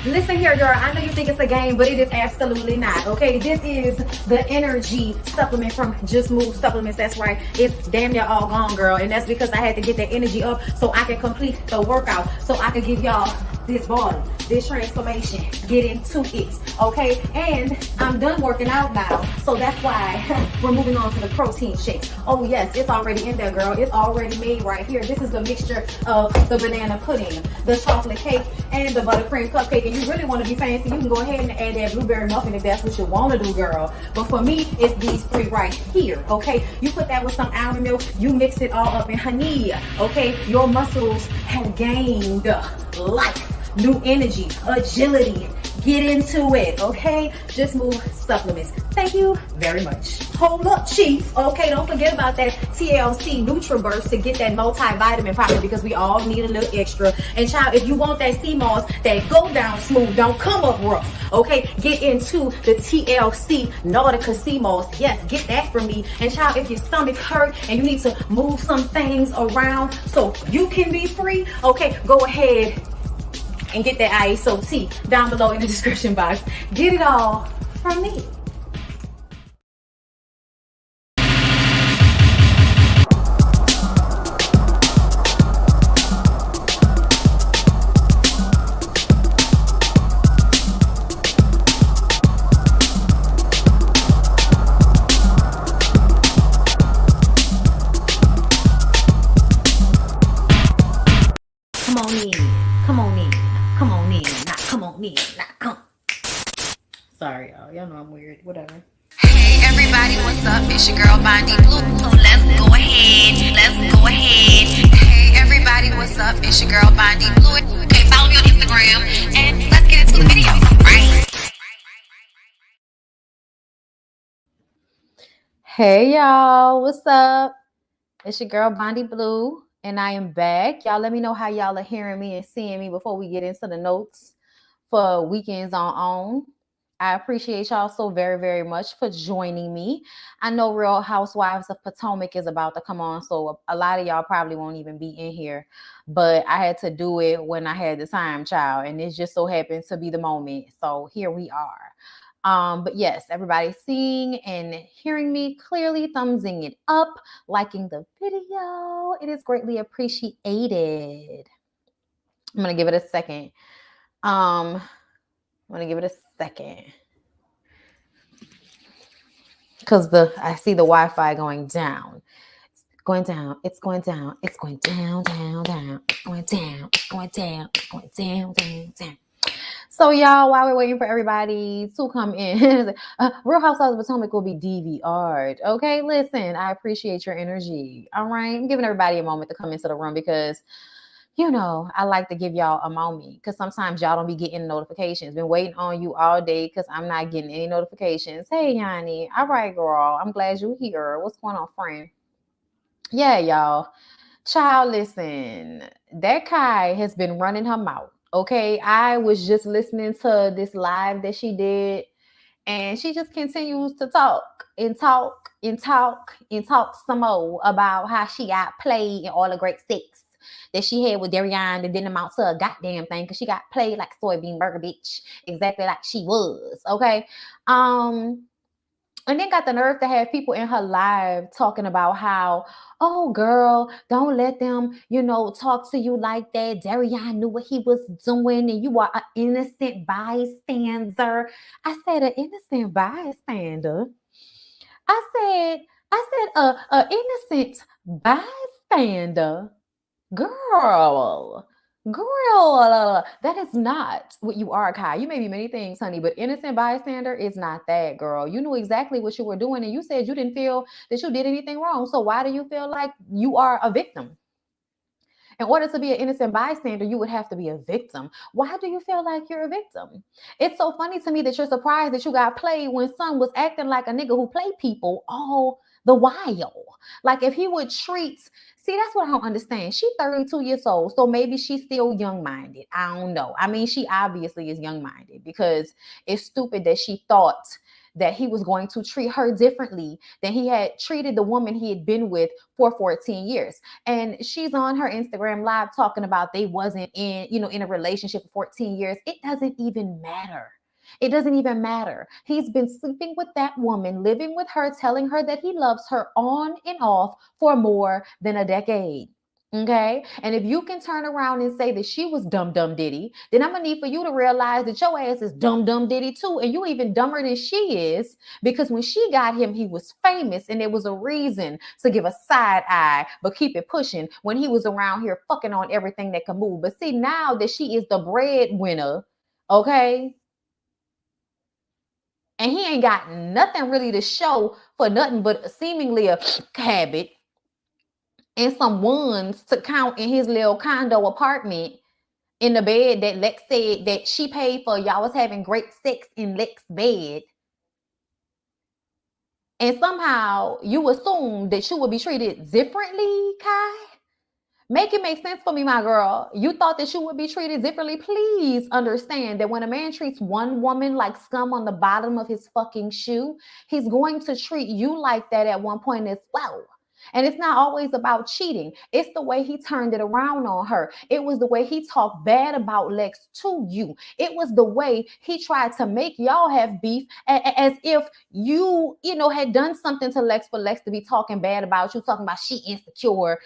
Listen here, girl. I know you think it's a game, but it is absolutely not. Okay, this is the energy supplement from Just Move Supplements. That's right. It's damn near all gone, girl, and that's because I had to get that energy up so I can complete the workout, so I can give y'all this body, this transformation, get into it. Okay, and I'm done working out now, so that's why we're moving on to the protein shake. Oh yes, it's already in there, girl. It's already made right here. This is the mixture of the banana pudding, the chocolate cake, and the buttercream cupcake. And you really want to be fancy, you can go ahead and add that blueberry muffin if that's what you want to do, girl. But for me, it's these three right here. Okay, you put that with some almond milk, you mix it all up in honey. Okay, your muscles have gained life, new energy, agility. Get into it, okay? Just Move Supplements. Thank you very much. Hold up, Chief. Okay, don't forget about that TLC NutriBurst to get that multivitamin popping, because we all need a little extra. And child, if you want that sea moss that go down smooth, don't come up rough, okay? Get into the TLC Nautica sea moss. Yes, get that from me. And child, if your stomach hurt and you need to move some things around so you can be free, okay, go ahead and get that ISO tea down below in the description box. Get it all from me. Come on in, come on in, come on in, not come on in, not come. Sorry, y'all know I'm weird, whatever. Hey everybody, what's up? It's your girl BondyBlue. So let's go ahead. Hey everybody, what's up? It's your girl BondyBlue. Okay, follow me on Instagram and let's get into the video, right? Hey y'all, what's up? It's your girl BondyBlue, and I am back. Y'all let me know how y'all are hearing me and seeing me before we get into the notes for Weekends on. I appreciate y'all so very, very much for joining me. I know Real Housewives of Potomac is about to come on, so a lot of y'all probably won't even be in here, but I had to do it when I had the time, child, and it just so happened to be the moment. So here we are. But yes, everybody seeing and hearing me clearly, thumbsing it up, liking the video. It is greatly appreciated. I'm gonna give it a second. Because I see the Wi-Fi going down. It's going down. It's going down. It's going down, down, down. It's going down. It's going down. It's going down, down, down. So y'all, while we're waiting for everybody to come in, Real Housewives of Potomac will be DVR'd. Okay, listen, I appreciate your energy. All right, I'm giving everybody a moment to come into the room because, you know, I like to give y'all a moment because sometimes y'all don't be getting notifications. Been waiting on you all day because I'm not getting any notifications. Hey, Yanni. All right, girl. I'm glad you're here. What's going on, friend? Yeah, y'all. Child, listen. That Kai has been running her mouth. Okay, I was just listening to this live that she did, and she just continues to talk and talk and talk and talk some more about how she got played and all the great sex that she had with Darian that didn't amount to a goddamn thing because she got played like a soybean burger bitch, exactly like she was. Okay, and then got the nerve to have people in her live talking about how, oh girl, don't let them, talk to you like that. Darian knew what he was doing and you are an innocent bystander. I said an innocent bystander. I said a innocent bystander. Girl, that is not what you are, Kai. You may be many things, honey, but innocent bystander is not that, girl. You knew exactly what you were doing, and you said you didn't feel that you did anything wrong. So why do you feel like you are a victim? In order to be an innocent bystander, you would have to be a victim. Why do you feel like you're a victim? It's so funny to me that you're surprised that you got played when son was acting like a nigga who played people all the while. Like if he would treat, see, that's what I don't understand. She's 32 years old, so maybe she's still young-minded. I don't know. I mean, she obviously is young-minded because it's stupid that she thought that he was going to treat her differently than he had treated the woman he had been with for 14 years. And she's on her Instagram live talking about they wasn't in a relationship for 14 years. It doesn't even matter. It doesn't even matter. He's been sleeping with that woman, living with her, telling her that he loves her on and off for more than a decade. Okay. And if you can turn around and say that she was dumb, dumb diddy, then I'm going to need for you to realize that your ass is dumb, dumb diddy too. And you even dumber than she is, because when she got him, he was famous and there was a reason to give a side eye, but keep it pushing when he was around here fucking on everything that can move. But see, now that she is the breadwinner, okay, and he ain't got nothing really to show for nothing but seemingly a habit and some ones to count in his little condo apartment in the bed that Lex said that she paid for. Y'all was having great sex in Lex's bed. And somehow you assume that you would be treated differently, Kai? Make it make sense for me, my girl. You thought that you would be treated differently. Please understand that when a man treats one woman like scum on the bottom of his fucking shoe, he's going to treat you like that at one point as well. And it's not always about cheating. It's the way he turned it around on her. It was the way he talked bad about Lex to you. It was the way he tried to make y'all have beef as if you had done something to Lex for Lex to be talking bad about you, talking about she insecure,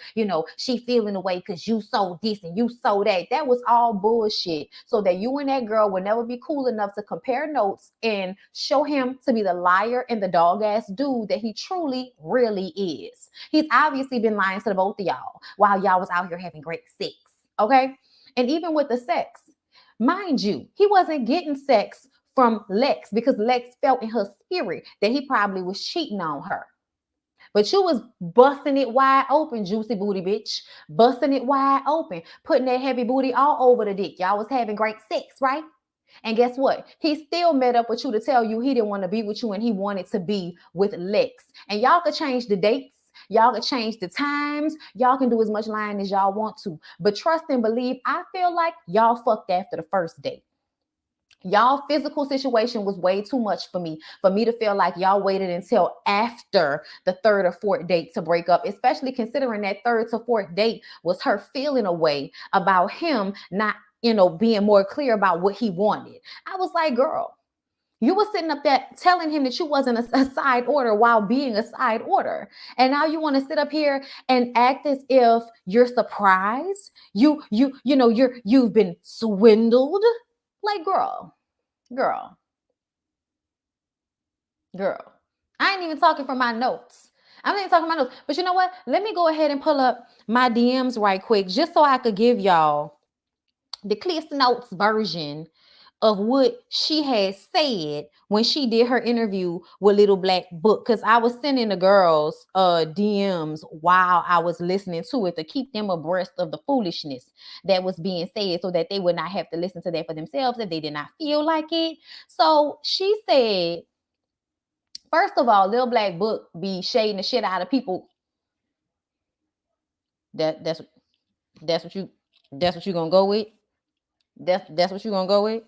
she feeling the way because you sold this and you sold that. That was all bullshit. So that you and that girl would never be cool enough to compare notes and show him to be the liar and the dog ass dude that he truly, really is. He's obviously been lying to the both of y'all while y'all was out here having great sex, okay? And even with the sex, mind you, he wasn't getting sex from Lex because Lex felt in her spirit that he probably was cheating on her. But you was busting it wide open, juicy booty bitch. Busting it wide open, putting that heavy booty all over the dick. Y'all was having great sex, right? And guess what? He still met up with you to tell you he didn't want to be with you and he wanted to be with Lex. And y'all could change the dates. Y'all can change the times. Y'all can do as much lying as y'all want to. But trust and believe, I feel like y'all fucked after the first date. Y'all physical situation was way too much for me to feel like y'all waited until after the third or fourth date to break up, especially considering that third to fourth date was her feeling a way about him not, being more clear about what he wanted. I was like, girl, you were sitting up there telling him that you wasn't a side order while being a side order. And now you want to sit up here and act as if you're surprised. You've been swindled. Like, girl. I ain't even talking from my notes. I'm not even talking my notes. But you know what? Let me go ahead and pull up my DMs right quick just so I could give y'all the Cliff Notes version of what she had said when she did her interview with Little Black Book, because I was sending the girls DMs while I was listening to it to keep them abreast of the foolishness that was being said so that they would not have to listen to that for themselves if they did not feel like it. So she said, first of all, Little Black Book be shading the shit out of people. That's what you gonna go with? That's what you're gonna go with?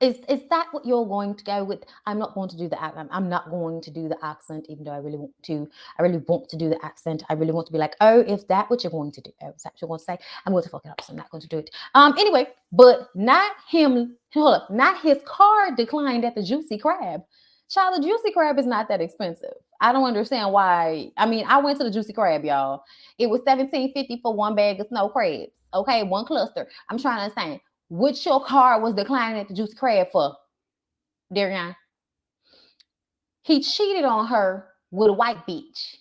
Is that what you're going to go with? I'm not going to do the accent. I'm not going to do the accent, even though I really want to. I really want to do the accent. I really want to be like, oh, is that what you're going to do? Oh, is that what you're going to say? I'm going to fuck it up, so I'm not going to do it. Anyway, but not him. Hold up, not his car declined at the Juicy Crab. Child, the Juicy Crab is not that expensive. I don't understand why. I mean, I went to the Juicy Crab, y'all. It was $17.50 for one bag of snow crabs. Okay, one cluster. I'm trying to understand. Which your car was declining at the Juicy Crab for, Darian? He cheated on her with a white bitch.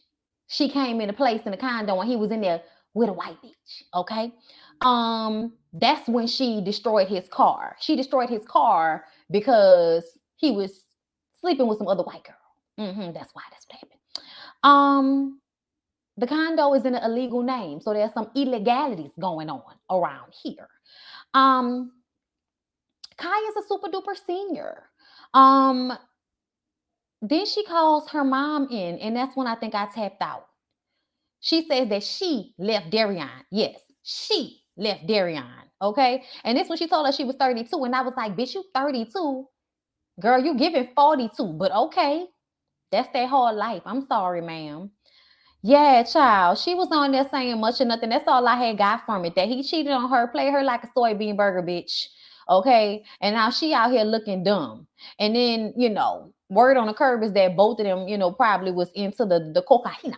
She came into place in the condo and he was in there with a white bitch. Okay. That's when she destroyed his car. She destroyed his car because he was sleeping with some other white girl. That's why that's what happened. The condo is in an illegal name, so there's some illegalities going on around here. Kai is a super duper senior. Then she calls her mom in, and that's when I think I tapped out. She says that she left Darian. Yes, she left Darian. Okay. And this when she told us she was 32. And I was like, bitch, you 32. Girl, you giving 42, but okay. That's that hard life. I'm sorry, ma'am. Yeah, child. She was on there saying much or nothing. That's all I had got from it. That he cheated on her, played her like a soybean burger, bitch. Okay. And now she out here looking dumb. And then, word on the curb is that both of them, probably was into the cocaine.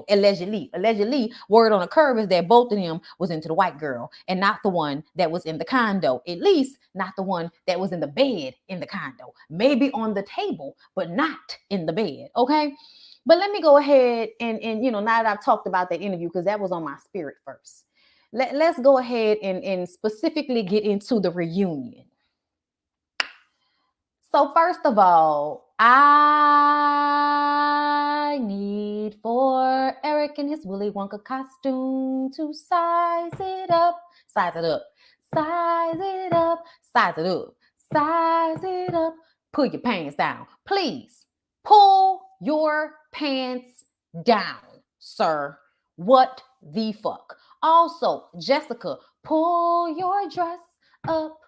Allegedly, word on the curb is that both of them was into the white girl and not the one that was in the condo. At least not the one that was in the bed in the condo. Maybe on the table, but not in the bed. Okay. But let me go ahead and now that I've talked about that interview, because that was on my spirit first. Let's go ahead and specifically get into the reunion. So first of all, I need for Eric in his Willy Wonka costume to size it up, size it up, size it up, size it up, size it up. Pull your pants down, please. Pull your pants down, sir. What the fuck? Also, Jessica, pull your dress up.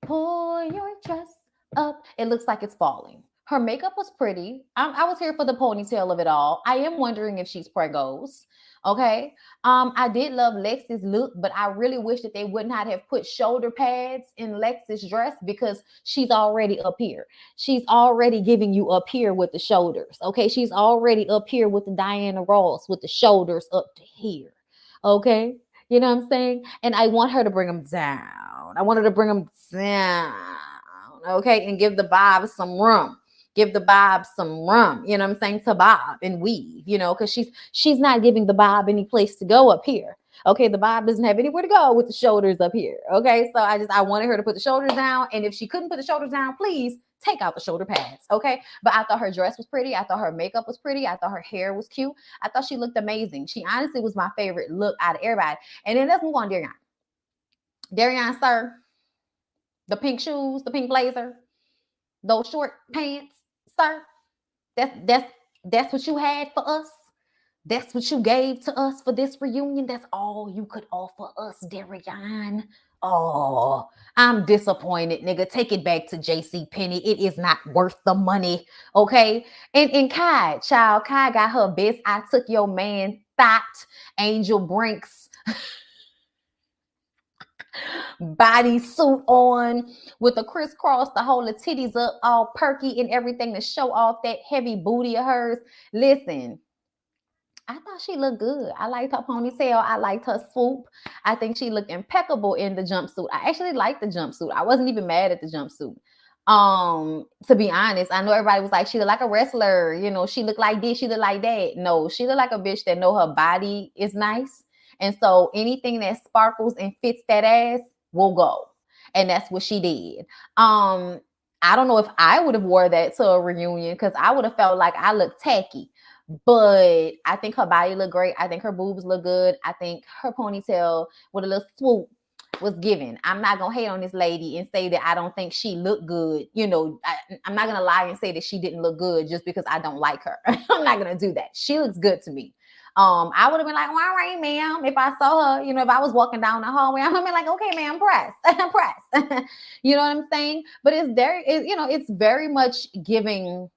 Pull your dress up. It looks like it's falling. Her makeup was pretty. I was here for the ponytail of it all. I am wondering if she's pregos. Okay. I did love Lexi's look, but I really wish that they would not have put shoulder pads in Lexi's dress because she's already up here. She's already giving you up here with the shoulders. Okay. She's already up here with the Diana Ross with the shoulders up to here. Okay. You know what I'm saying? And I want her to bring them down. I want her to bring them down. Okay. And give the Bob some room. Give the Bob some rum, you know what I'm saying, to Bob and weave, because she's not giving the Bob any place to go up here. Okay, the Bob doesn't have anywhere to go with the shoulders up here. Okay, so I wanted her to put the shoulders down, and if she couldn't put the shoulders down, please take out the shoulder pads. Okay, but I thought her dress was pretty. I thought her makeup was pretty. I thought her hair was cute. I thought she looked amazing. She honestly was my favorite look out of everybody. And then let's move on, Darian. Darian, sir, the pink shoes, the pink blazer, those short pants. Sir, that's what you had for us. That's what you gave to us for this reunion. That's all you could offer us, Darian. Oh, I'm disappointed, nigga. Take it back to JC Penney. It is not worth the money. Okay. And Kai, child, Kai got her best. I took your man thought Angel Brinks bodysuit on with a crisscross to hold the titties up all perky and everything to show off that heavy booty of hers. Listen, I thought she looked good. I liked her ponytail. I liked her swoop. I think she looked impeccable in the jumpsuit. I actually liked the jumpsuit. I wasn't even mad at the jumpsuit. To be honest, I know everybody was like, she looked like a wrestler. She looked like this, she looked like that. No, she looked like a bitch that know her body is nice. And so anything that sparkles and fits that ass will go. And that's what she did. I don't know if I would have wore that to a reunion because I would have felt like I looked tacky. But I think her body looked great. I think her boobs look good. I think her ponytail with a little swoop was given. I'm not going to hate on this lady and say that I don't think she looked good. I'm not going to lie and say that she didn't look good just because I don't like her. I'm not going to do that. She looks good to me. I would have been like, well, all right, ma'am. If I saw her, if I was walking down the hallway, I would have been like, okay, ma'am, press. You know what I'm saying? But it's very much giving,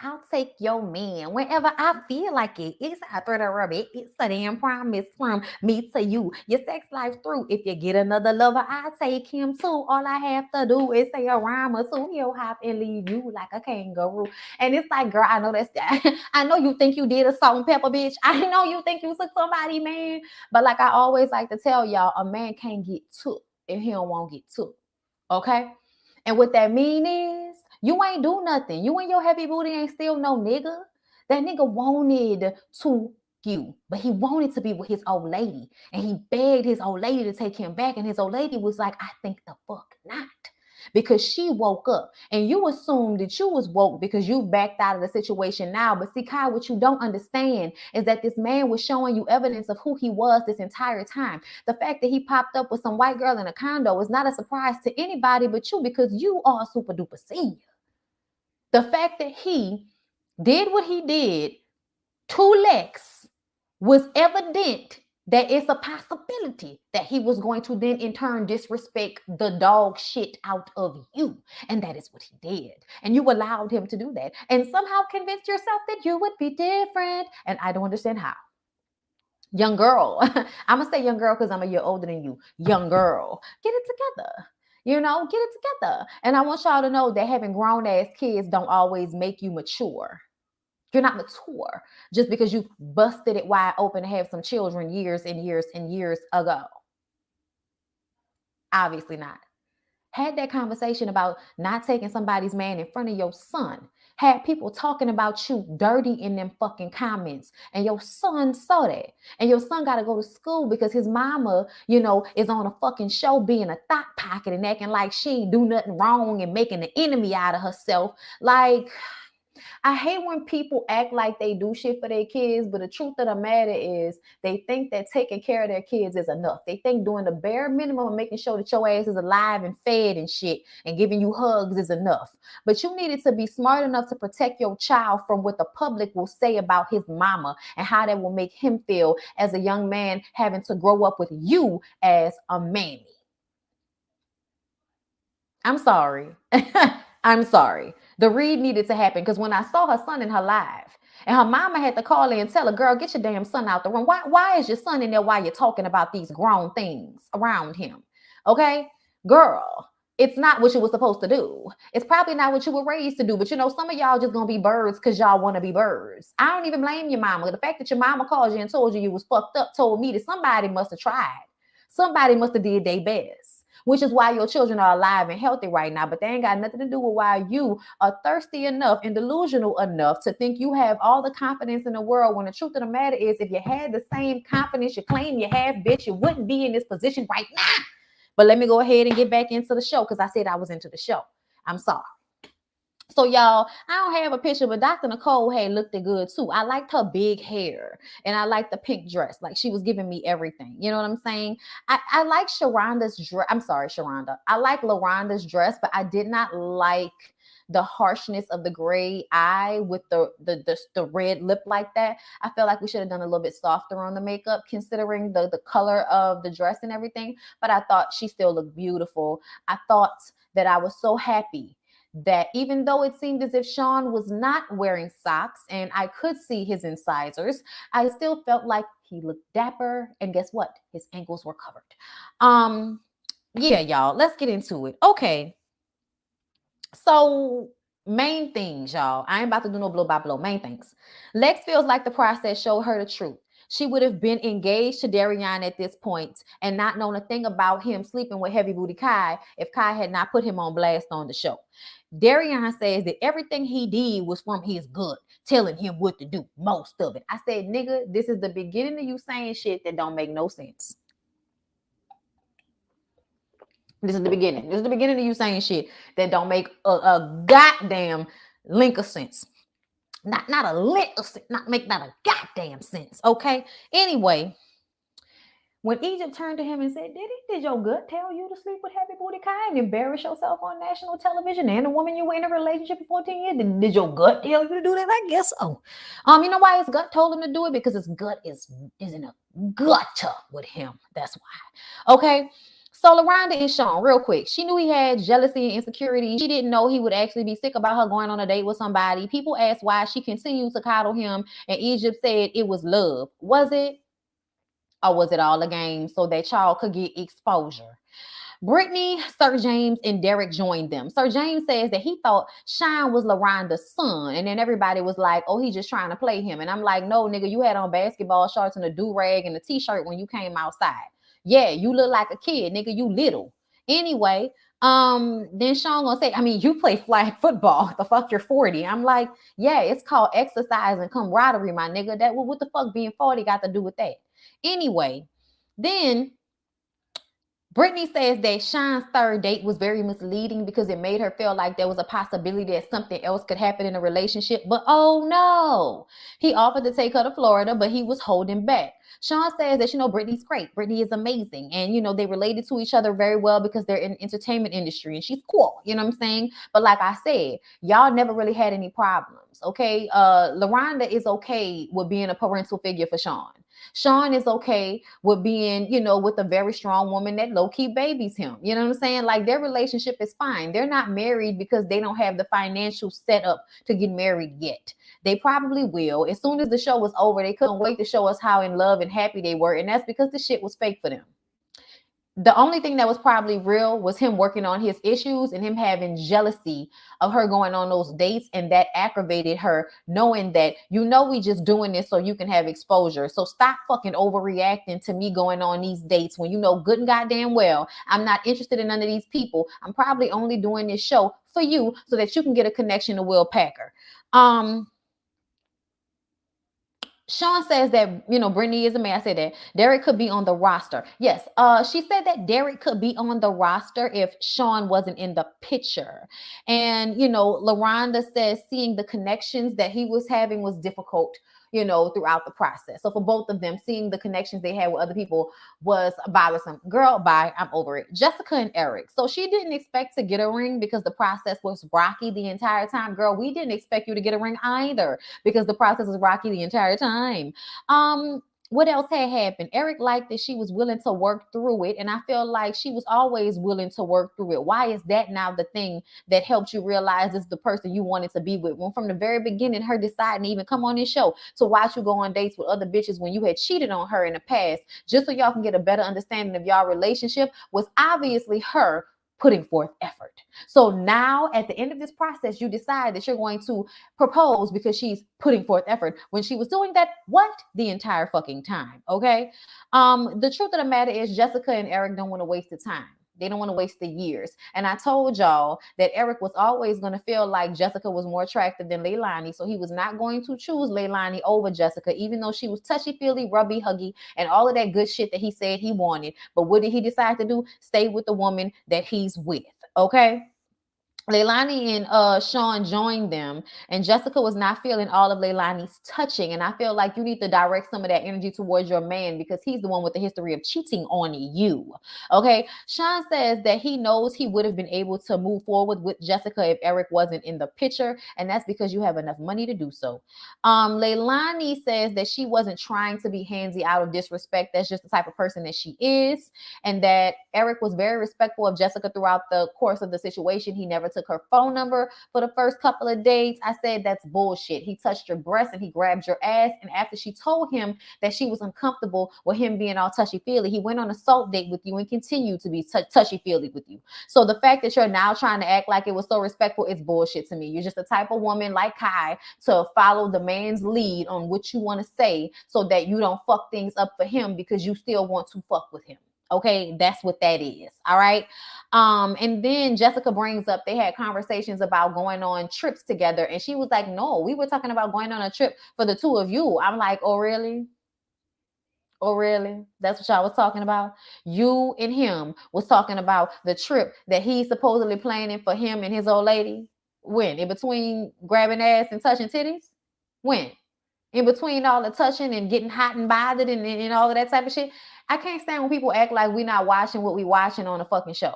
I'll take your man whenever I feel like it. It's after the rub. It's a damn promise from me to you. Your sex life through. If you get another lover, I'll take him too. All I have to do is say a rhyme or two. He'll hop and leave you like a kangaroo. And it's like, girl, I know that's that. I know you think you did a salt and pepper, bitch. I know you think you took somebody, man. But like I always like to tell y'all, a man can't get took if he don't want to get took. Okay? And what that mean is, you ain't do nothing. You and your heavy booty ain't still no nigga. That nigga wanted to you, but he wanted to be with his old lady. And he begged his old lady to take him back. And his old lady was like, I think the fuck not. Because she woke up. And you assumed that you was woke because you backed out of the situation now. But see, Kai, what you don't understand is that this man was showing you evidence of who he was this entire time. The fact that he popped up with some white girl in a condo is not a surprise to anybody but you because you are super duper senior. The fact that he did what he did to Lex was evident that it's a possibility that he was going to then in turn disrespect the dog shit out of you. And that is what he did. And you allowed him to do that and somehow convinced yourself that you would be different. And I don't understand how. Young girl, I'm gonna say young girl because I'm a year older than you. Young girl, get it together. Get it together. And I want y'all to know that having grown ass kids don't always make you mature. You're not mature just because you busted it wide open to have some children years and years and years ago. Obviously not. Had that conversation about not taking somebody's man in front of your son. Had people talking about you dirty in them fucking comments. And your son saw that. And your son got to go to school because his mama, is on a fucking show being a thought pocket and acting like she ain't do nothing wrong and making an enemy out of herself. Like, I hate when people act like they do shit for their kids, but the truth of the matter is they think that taking care of their kids is enough. They think doing the bare minimum of making sure that your ass is alive and fed and shit and giving you hugs is enough. But you needed to be smart enough to protect your child from what the public will say about his mama and how that will make him feel as a young man having to grow up with you as a mammy. I'm sorry. I'm sorry. The read needed to happen because when I saw her son in her live and her mama had to call in and tell her, girl, get your damn son out the room. Why is your son in there while you're talking about these grown things around him? Okay, girl, it's not what you were supposed to do. It's probably not what you were raised to do. But some of y'all just gonna be birds because y'all want to be birds. I don't even blame your mama. The fact that your mama called you and told you was fucked up told me that somebody must have tried. Somebody must have did their best. Which is why your children are alive and healthy right now. But they ain't got nothing to do with why you are thirsty enough and delusional enough to think you have all the confidence in the world. When the truth of the matter is, if you had the same confidence you claim you have, bitch, you wouldn't be in this position right now. But let me go ahead and get back into the show because I said I was into the show. I'm sorry. So y'all, I don't have a picture, but Dr. Nicole had looked good too. I liked her big hair and I liked the pink dress. Like she was giving me everything. You know what I'm saying? I like Sharonda's dress. I'm sorry, Sharonda. I like LaRonda's dress, but I did not like the harshness of the gray eye with the red lip like that. I feel like we should have done a little bit softer on the makeup considering the color of the dress and everything. But I thought she still looked beautiful. I thought that I was so happy that even though it seemed as if Sean was not wearing socks and I could see his incisors, I still felt like he looked dapper. And guess what? His ankles were covered. Yeah, y'all, let's get into it. Okay. So main things, y'all. I ain't about to do no blow by blow. Main things. Lex feels like the process showed her the truth. She would have been engaged to Darian at this point and not known a thing about him sleeping with Heavy Booty Kai if Kai had not put him on blast on the show. Darian says that everything he did was from his gut, telling him what to do, most of it. I said, nigga, this is the beginning of you saying shit that don't make no sense. This is the beginning. This is the beginning of you saying shit that don't make a goddamn link of sense. Not a lick of sense. Not a goddamn sense. Okay. Anyway, when Egypt turned to him and said, did your gut tell you to sleep with Heavy Booty Kai and embarrass yourself on national television and a woman you were in a relationship for 14 years? Did your gut tell you to do that? I guess so. You know why his gut told him to do it? Because his gut is in a gutter with him. That's why. Okay. So LaRonda and Sean, real quick, she knew he had jealousy and insecurity. She didn't know he would actually be sick about her going on a date with somebody. People asked why she continued to coddle him, and Egypt said it was love. Was it? Or was it all a game so that y'all could get exposure? Brittany, Sir James, and Derek joined them. Sir James says that he thought Shine was LaRonda's son. And then everybody was like, oh, he's just trying to play him. And I'm like, no, nigga, you had on basketball shorts and a do-rag and a t-shirt when you came outside. Yeah, you look like a kid, nigga, you little. Anyway, then Sean gonna say, I mean, you play flag football. The fuck, you're 40. I'm like, yeah, it's called exercise and camaraderie, my nigga. That what the fuck being 40 got to do with that? Anyway, then Brittany says that Shine's third date was very misleading because it made her feel like there was a possibility that something else could happen in a relationship. But oh no, he offered to take her to Florida, but he was holding back. Sean says that, Brittany's great. Brittany is amazing. And, they related to each other very well because they're in the entertainment industry and she's cool. You know what I'm saying? But like I said, y'all never really had any problems. Okay. LaRonda is okay with being a parental figure for Sean. Sean is okay with being, with a very strong woman that low-key babies him. You know what I'm saying? Like, their relationship is fine. They're not married because they don't have the financial setup to get married yet. They probably will. As soon as the show was over, they couldn't wait to show us how in love and happy they were. And that's because the shit was fake for them. The only thing that was probably real was him working on his issues and him having jealousy of her going on those dates, and that aggravated her, knowing that, we just doing this so you can have exposure. So stop fucking overreacting to me going on these dates when you know good and goddamn well I'm not interested in none of these people. I'm probably only doing this show for you so that you can get a connection to Will Packer. Sean says that, Brittany is a man. I said that Derek could be on the roster. Yes. She said that Derek could be on the roster if Sean wasn't in the picture. And, LaRonda says seeing the connections that he was having was difficult, throughout the process. So for both of them, seeing the connections they had with other people was bothersome. Girl, bye. I'm over it. Jessica and Eric. So she didn't expect to get a ring because the process was rocky the entire time. Girl, we didn't expect you to get a ring either because the process was rocky the entire time. What else had happened? Eric liked that she was willing to work through it, and I feel like she was always willing to work through it. Why is that now the thing that helped you realize this is the person you wanted to be with? When from the very beginning, her deciding to even come on this show to watch you go on dates with other bitches when you had cheated on her in the past, just so y'all can get a better understanding of y'all relationship, was obviously her putting forth effort. So now at the end of this process, you decide that you're going to propose because she's putting forth effort when she was doing that the entire fucking time. Okay. The truth of the matter is Jessica and Eric don't want to waste the time. They don't want to waste the years. And I told y'all that Eric was always going to feel like Jessica was more attractive than Leilani. So he was not going to choose Leilani over Jessica, even though she was touchy-feely, rubby, huggy, and all of that good shit that he said he wanted. But what did he decide to do? Stay with the woman that he's with. Okay. Leilani and Sean joined them, and Jessica was not feeling all of Leilani's touching. And I feel like you need to direct some of that energy towards your man because he's the one with the history of cheating on you. Okay. Sean says that he knows he would have been able to move forward with Jessica if Eric wasn't in the picture, and that's because you have enough money to do so. Leilani says that she wasn't trying to be handsy out of disrespect. That's just the type of person that she is, and that Eric was very respectful of Jessica throughout the course of the situation. He never took her phone number for the first couple of dates. I said, that's bullshit. He touched your breast and he grabbed your ass. And after she told him that she was uncomfortable with him being all touchy-feely, he went on a salt date with you and continued to be touchy-feely with you. So the fact that you're now trying to act like it was so respectful is bullshit to me. You're just the type of woman like Kai to follow the man's lead on what you want to say so that you don't fuck things up for him because you still want to fuck with him. Okay, that's what that is. All right. And then Jessica brings up they had conversations about going on trips together, and she was like, no, we were talking about going on a trip for the two of you. I'm like, oh really? Oh really? That's what y'all was talking about? You and him was talking about the trip that he's supposedly planning for him and his old lady. When? In between grabbing ass and touching titties? When? In between all the touching and getting hot and bothered and all of that type of shit. I can't stand when people act like we're not watching what we watching on a fucking show.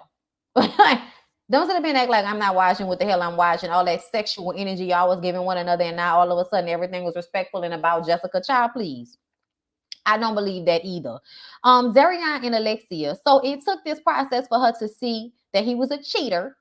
Don't sit up and act like I'm not watching what the hell I'm watching. All that sexual energy y'all was giving one another, and now all of a sudden everything was respectful and about Jessica. Child, please. I don't believe that either. Darian and Alexia. So it took this process for her to see that he was a cheater.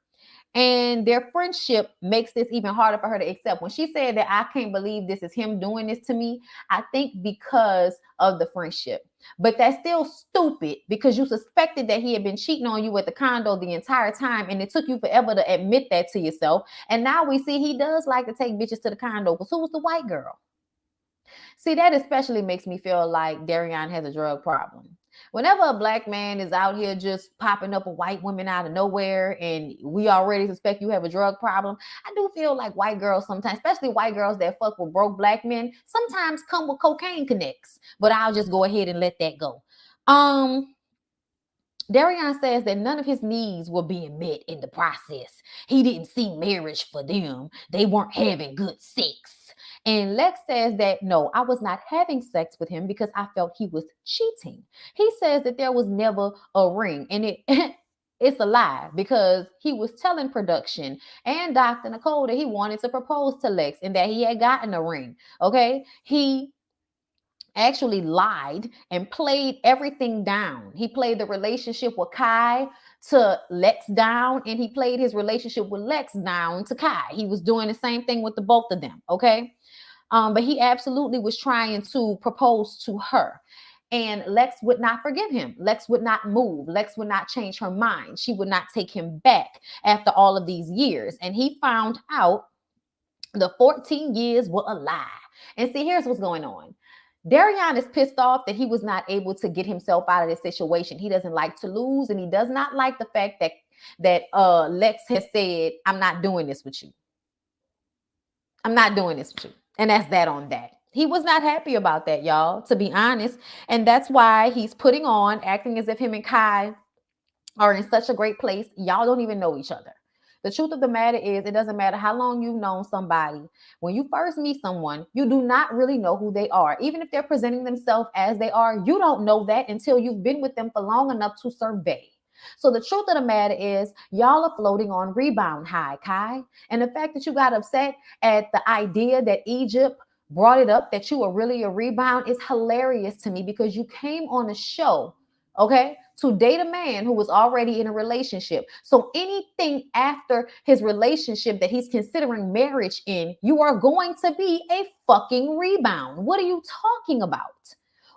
And their friendship makes this even harder for her to accept. When she said that I can't believe this is him doing this to me, I think because of the friendship. But that's still stupid because you suspected that he had been cheating on you at the condo the entire time, and it took you forever to admit that to yourself. And now we see he does like to take bitches to the condo because who was the white girl? See, that especially makes me feel like Darian has a drug problem. Whenever a black man is out here just popping up with white women out of nowhere and we already suspect you have a drug problem, I do feel like white girls sometimes, especially white girls that fuck with broke black men, sometimes come with cocaine connects. But I'll just go ahead and let that go. Darian says that none of his needs were being met in the process. He didn't see marriage for them. They weren't having good sex. And Lex says that, no, I was not having sex with him because I felt he was cheating. He says that there was never a ring. And it's a lie because he was telling production and Dr. Nicole that he wanted to propose to Lex and that he had gotten a ring. Okay. actually lied and played everything down. He played the relationship with Kai to Lex down, and he played his relationship with Lex down to Kai. He was doing the same thing with the both of them, okay? But he absolutely was trying to propose to her. And Lex would not forgive him. Lex would not move. Lex would not change her mind. She would not take him back after all of these years. And he found out the 14 years were a lie. And see, here's what's going on. Darian is pissed off that he was not able to get himself out of this situation. He doesn't like to lose, and he does not like the fact that Lex has said, I'm not doing this with you. I'm not doing this with you. And that's that on that. He was not happy about that, y'all, to be honest. And that's why he's putting on, acting as if him and Kai are in such a great place. Y'all don't even know each other. The truth of the matter is, it doesn't matter how long you've known somebody. When you first meet someone, you do not really know who they are. Even if they're presenting themselves as they are, you don't know that until you've been with them for long enough to survey. So the truth of the matter is, y'all are floating on rebound high, Kai. And the fact that you got upset at the idea that Egypt brought it up that you were really a rebound is hilarious to me, because you came on a show, okay, to date a man who was already in a relationship. So anything after his relationship that he's considering marriage in, you are going to be a fucking rebound. What are you talking about?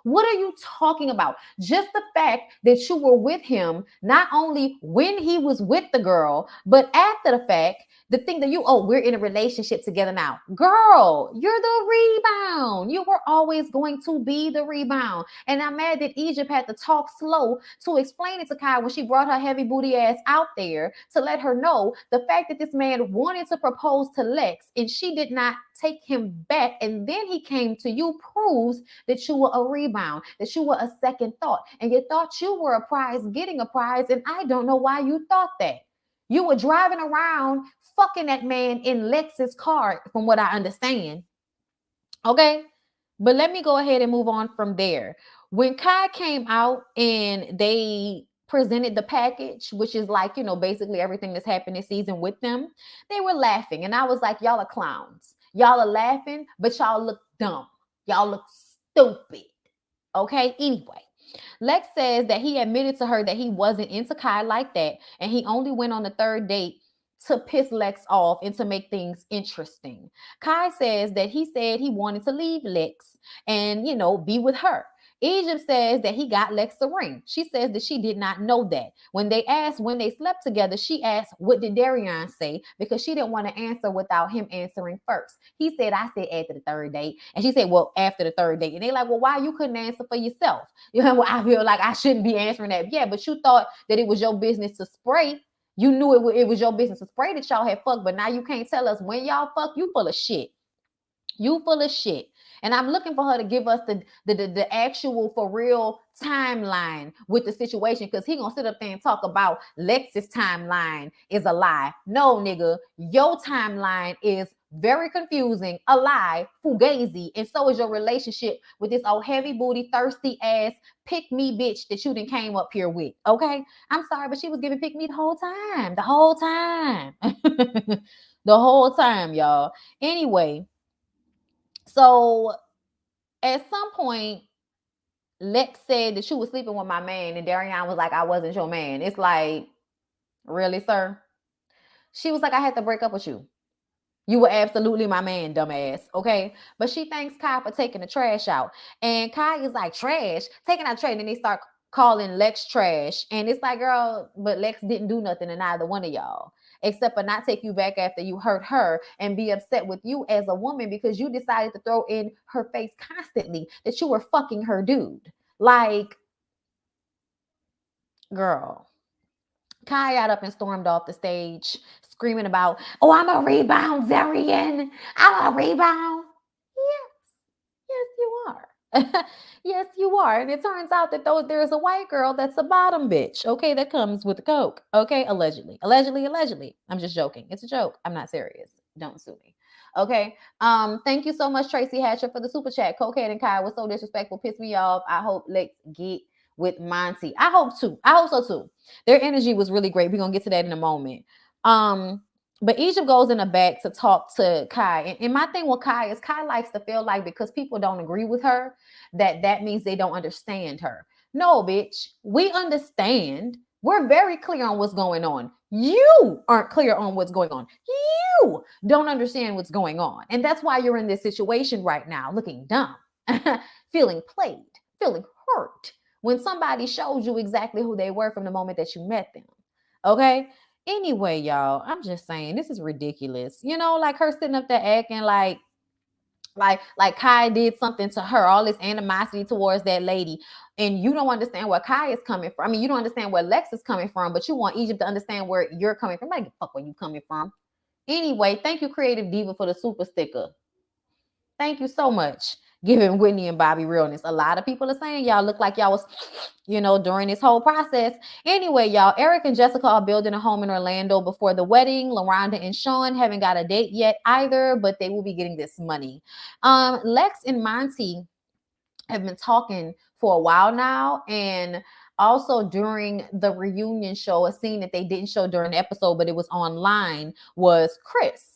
What are you talking about? Just the fact that you were with him, not only when he was with the girl, but after the fact, the thing that we're in a relationship together now. Girl, you're the rebound. You were always going to be the rebound. And I'm mad that Egypt had to talk slow to explain it to Kai when she brought her heavy booty ass out there to let her know the fact that this man wanted to propose to Lex and she did not take him back. And then he came to you, proves that you were a rebound, that you were a second thought. And you thought you were a prize, getting a prize. And I don't know why you thought that. You were driving around fucking that man in Lex's car, from what I understand. Okay? But let me go ahead and move on from there. When Kai came out and they presented the package, which is like, basically everything that's happened this season with them, they were laughing. And I was like, y'all are clowns. Y'all are laughing, but y'all look dumb. Y'all look stupid. Okay? Anyway. Lex says that he admitted to her that he wasn't into Kai like that, and he only went on the third date to piss Lex off and to make things interesting. Kai says that he said he wanted to leave Lex and, be with her. Egypt says that he got Lex the ring. She says that she did not know that. When they asked when they slept together, she asked, what did Darian say? Because she didn't want to answer without him answering first. He said, I said after the third date. And she said, well, after the third date. And they like, well, why you couldn't answer for yourself? Well, I feel like I shouldn't be answering that. Yeah, but you thought that it was your business to spray. You knew it was your business to spray that y'all had fucked, but now you can't tell us when y'all fuck. You full of shit. You full of shit. And I'm looking for her to give us the actual for real timeline with the situation, because he gonna sit up there and talk about Lex's timeline is a lie. No, nigga, your timeline is very confusing, a lie, fugazi, and so is your relationship with this old heavy booty, thirsty ass pick me bitch that you done came up here with. Okay, I'm sorry, but she was giving pick me the whole time, the whole time, y'all. Anyway. So at some point, Lex said that she was sleeping with my man, and Darian was like, I wasn't your man. It's like, really, sir? She was like, I had to break up with you. You were absolutely my man, dumbass. Okay. But she thanks Kai for taking the trash out. And Kai is like, trash? Taking out trash. And they start calling Lex trash. And it's like, girl, but Lex didn't do nothing to neither one of y'all, except for not take you back after you hurt her and be upset with you as a woman because you decided to throw in her face constantly that you were fucking her dude. Like, girl. Kai got up and stormed off the stage screaming about, oh, I'm a rebound, Zarian. I'm a rebound. Yes, you are. Yes, you are. And it turns out that though there's a white girl that's a bottom bitch, okay, that comes with the coke, okay, allegedly. I'm just joking. It's a joke. I'm not serious. Don't sue me. Okay. Thank you so much, Tracy Hatcher, for the super chat. Cocaine and Kai was so disrespectful, pissed me off. I hope Lex get with Monty. I hope so too. Their energy was really great. We're gonna get to that in a moment. But Egypt goes in the back to talk to Kai. And my thing with Kai is Kai likes to feel like because people don't agree with her, that means they don't understand her. No, bitch. We understand. We're very clear on what's going on. You aren't clear on what's going on. You don't understand what's going on. And that's why you're in this situation right now, looking dumb, feeling played, feeling hurt when somebody shows you exactly who they were from the moment that you met them. Okay? Anyway, y'all, I'm just saying this is ridiculous. You know, like her sitting up there acting like Kai did something to her, all this animosity towards that lady, and you don't understand where Kai is coming from. I mean, you don't understand where Lex is coming from, but you want Egypt to understand where you're coming from. I don't give a fuck where you coming from. Anyway, thank you, Creative Diva, for the super sticker. Thank you so much. Giving Whitney and Bobby realness. A lot of people are saying y'all look like y'all was, during this whole process. Anyway, y'all, Eric and Jessica are building a home in Orlando before the wedding. LaRonda and Sean haven't got a date yet either, but they will be getting this money. Lex and Monty have been talking for a while now, and also during the reunion show, a scene that they didn't show during the episode but it was online, was Chris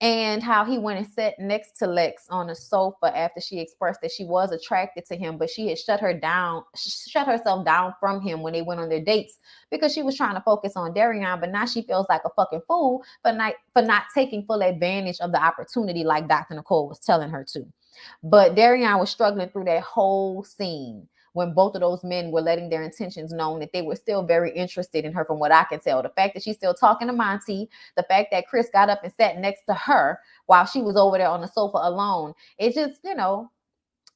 and how he went and sat next to Lex on a sofa after she expressed that she was attracted to him, but she had shut herself down from him when they went on their dates because she was trying to focus on Darian. But now she feels like a fucking fool for not taking full advantage of the opportunity like Dr. Nicole was telling her to. But Darian was struggling through that whole scene when both of those men were letting their intentions known that they were still very interested in her, from what I can tell. The fact that she's still talking to Monty, the fact that Chris got up and sat next to her while she was over there on the sofa alone, it just,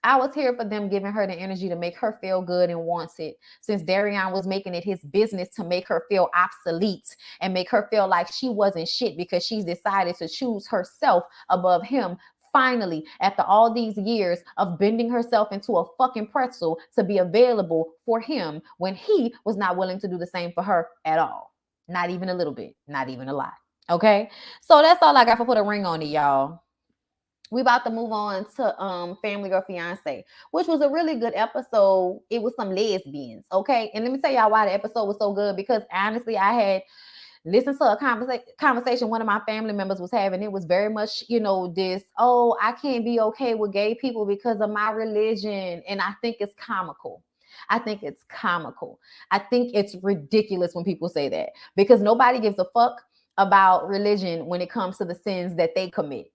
I was here for them giving her the energy to make her feel good and wants it, since Darian was making it his business to make her feel obsolete and make her feel like she wasn't shit because she's decided to choose herself above him. Finally, after all these years of bending herself into a fucking pretzel to be available for him when he was not willing to do the same for her at all. Not even a little bit, not even a lot. Okay? So that's all I got for put a ring on it, y'all. We about to move on to Family or Fiance, which was a really good episode. It was some lesbians, okay? And let me tell y'all why the episode was so good, because honestly, I had listened to a conversation one of my family members was having. It was very much, this, oh, I can't be okay with gay people because of my religion. And I think it's comical. I think it's comical. I think it's ridiculous when people say that, because nobody gives a fuck about religion when it comes to the sins that they commit.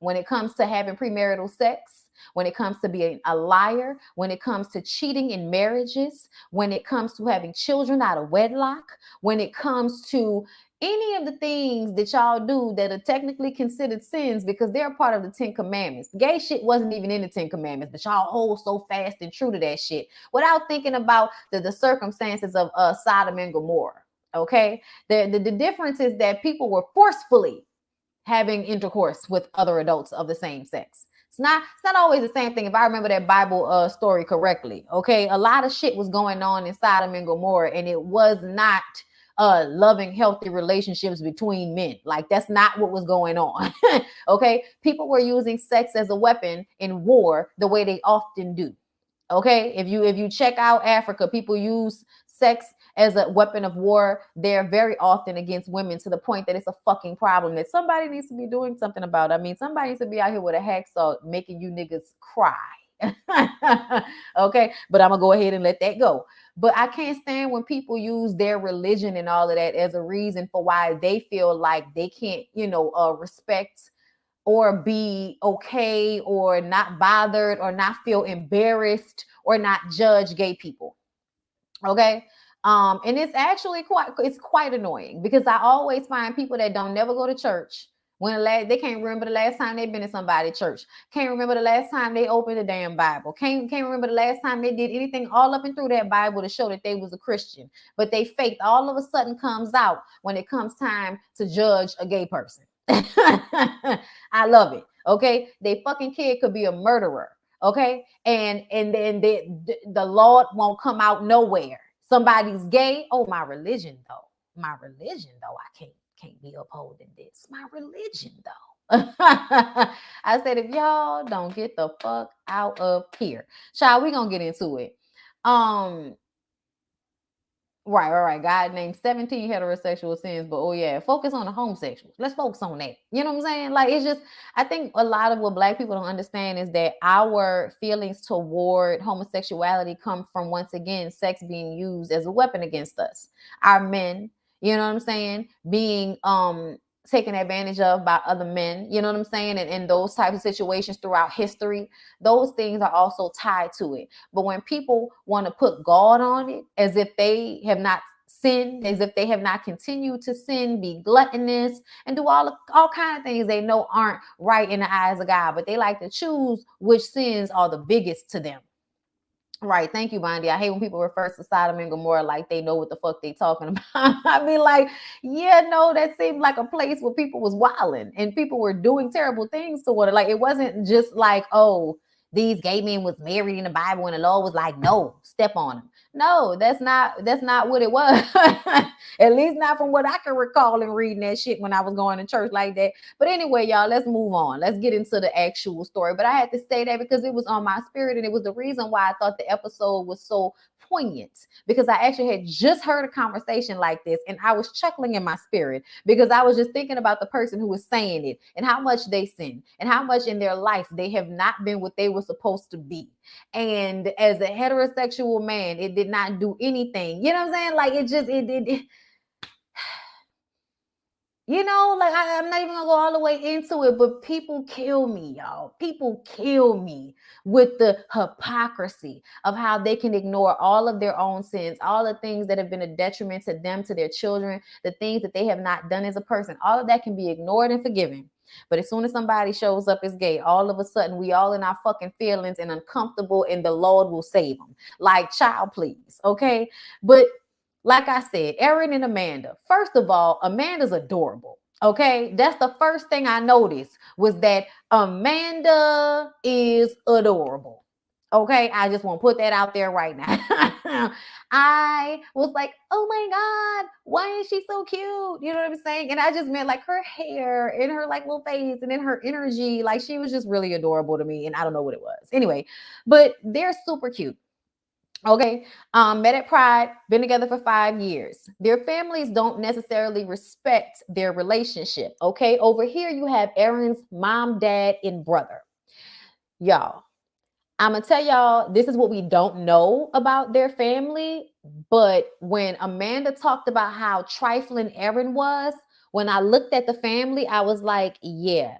When it comes to having premarital sex, when it comes to being a liar, when it comes to cheating in marriages, when it comes to having children out of wedlock, when it comes to any of the things that y'all do that are technically considered sins because they're part of the 10 Commandments. Gay shit wasn't even in the 10 Commandments, but y'all hold so fast and true to that shit without thinking about the circumstances of Sodom and Gomorrah. Okay? The difference is that people were forcefully having intercourse with other adults of the same sex. It's not always the same thing. If I remember that Bible story correctly, okay, a lot of shit was going on in Sodom and Gomorrah, and it was not loving, healthy relationships between men. Like, that's not what was going on. Okay, people were using sex as a weapon in war the way they often do. Okay, if you check out Africa, people use sex as a weapon of war. They're very often against women, to the point that it's a fucking problem that somebody needs to be doing something about. I mean, somebody needs to be out here with a hacksaw making you niggas cry. Okay, but I'm gonna go ahead and let that go. But I can't stand when people use their religion and all of that as a reason for why they feel like they can't, respect or be okay or not bothered or not feel embarrassed or not judge gay people. Okay. And it's actually quite annoying, because I always find people that don't never go to church when they can't remember the last time they've been in somebody's church. Can't remember the last time they opened a damn Bible. Can't remember the last time they did anything all up and through that Bible to show that they was a Christian. But they faith all of a sudden comes out when it comes time to judge a gay person. I love it. Okay. They fucking kid could be a murderer. Okay. And then the Lord won't come out nowhere. Somebody's gay. Oh, my religion though. I can't be upholding this. My religion though. I said, if y'all don't get the fuck out of here. Child, we gonna get into it. Right. God named 17 heterosexual sins, but oh yeah, focus on the homosexuals. Let's focus on that. You know what I'm saying? Like, it's just, I think a lot of what Black people don't understand is that our feelings toward homosexuality come from, once again, sex being used as a weapon against us. Our men, you know what I'm saying, being taken advantage of by other men, you know what I'm saying? And in those types of situations throughout history, those things are also tied to it. But when people want to put God on it, as if they have not sinned, as if they have not continued to sin, be gluttonous, and do all kind of things they know aren't right in the eyes of God, but they like to choose which sins are the biggest to them. Right. Thank you, Bondi. I hate when people refer to Sodom and Gomorrah like they know what the fuck they talking about. I mean, like, yeah, no, that seemed like a place where people was wilding and people were doing terrible things to one another. Like, it wasn't just like, oh, these gay men was married in the Bible and the Lord was like, no, step on them. No, that's not what it was. At least not from what I can recall and reading that shit when I was going to church like that. But anyway, y'all, let's move on. Let's get into the actual story. But I had to say that because it was on my spirit, and it was the reason why I thought the episode was so poignant, because I actually had just heard a conversation like this and I was chuckling in my spirit because I was just thinking about the person who was saying it and how much they sin and how much in their life they have not been what they were supposed to be. And as a heterosexual man, it did not do anything. You know what I'm saying? Like, it you know, like, I'm not even gonna go all the way into it, but people kill me, y'all. People kill me with the hypocrisy of how they can ignore all of their own sins, all the things that have been a detriment to them, to their children, the things that they have not done as a person. All of that can be ignored and forgiven. But as soon as somebody shows up as gay, all of a sudden we all in our fucking feelings and uncomfortable, and the Lord will save them. Like, child, please, okay? But like I said, Erin and Amanda. First of all, Amanda's adorable. Okay, that's the first thing I noticed, was that Amanda is adorable. Okay, I just want to put that out there right now. I was like, oh my God, why is she so cute? You know what I'm saying? And I just meant like her hair and her like little face and then her energy. Like, she was just really adorable to me. And I don't know what it was. Anyway, but they're super cute. Okay. Met at Pride, been together for 5 years. Their families don't necessarily respect their relationship. Okay. Over here, you have Erin's mom, dad, and brother. Y'all, I'm going to tell y'all, this is what we don't know about their family. But when Amanda talked about how trifling Erin was, when I looked at the family, I was like, yeah,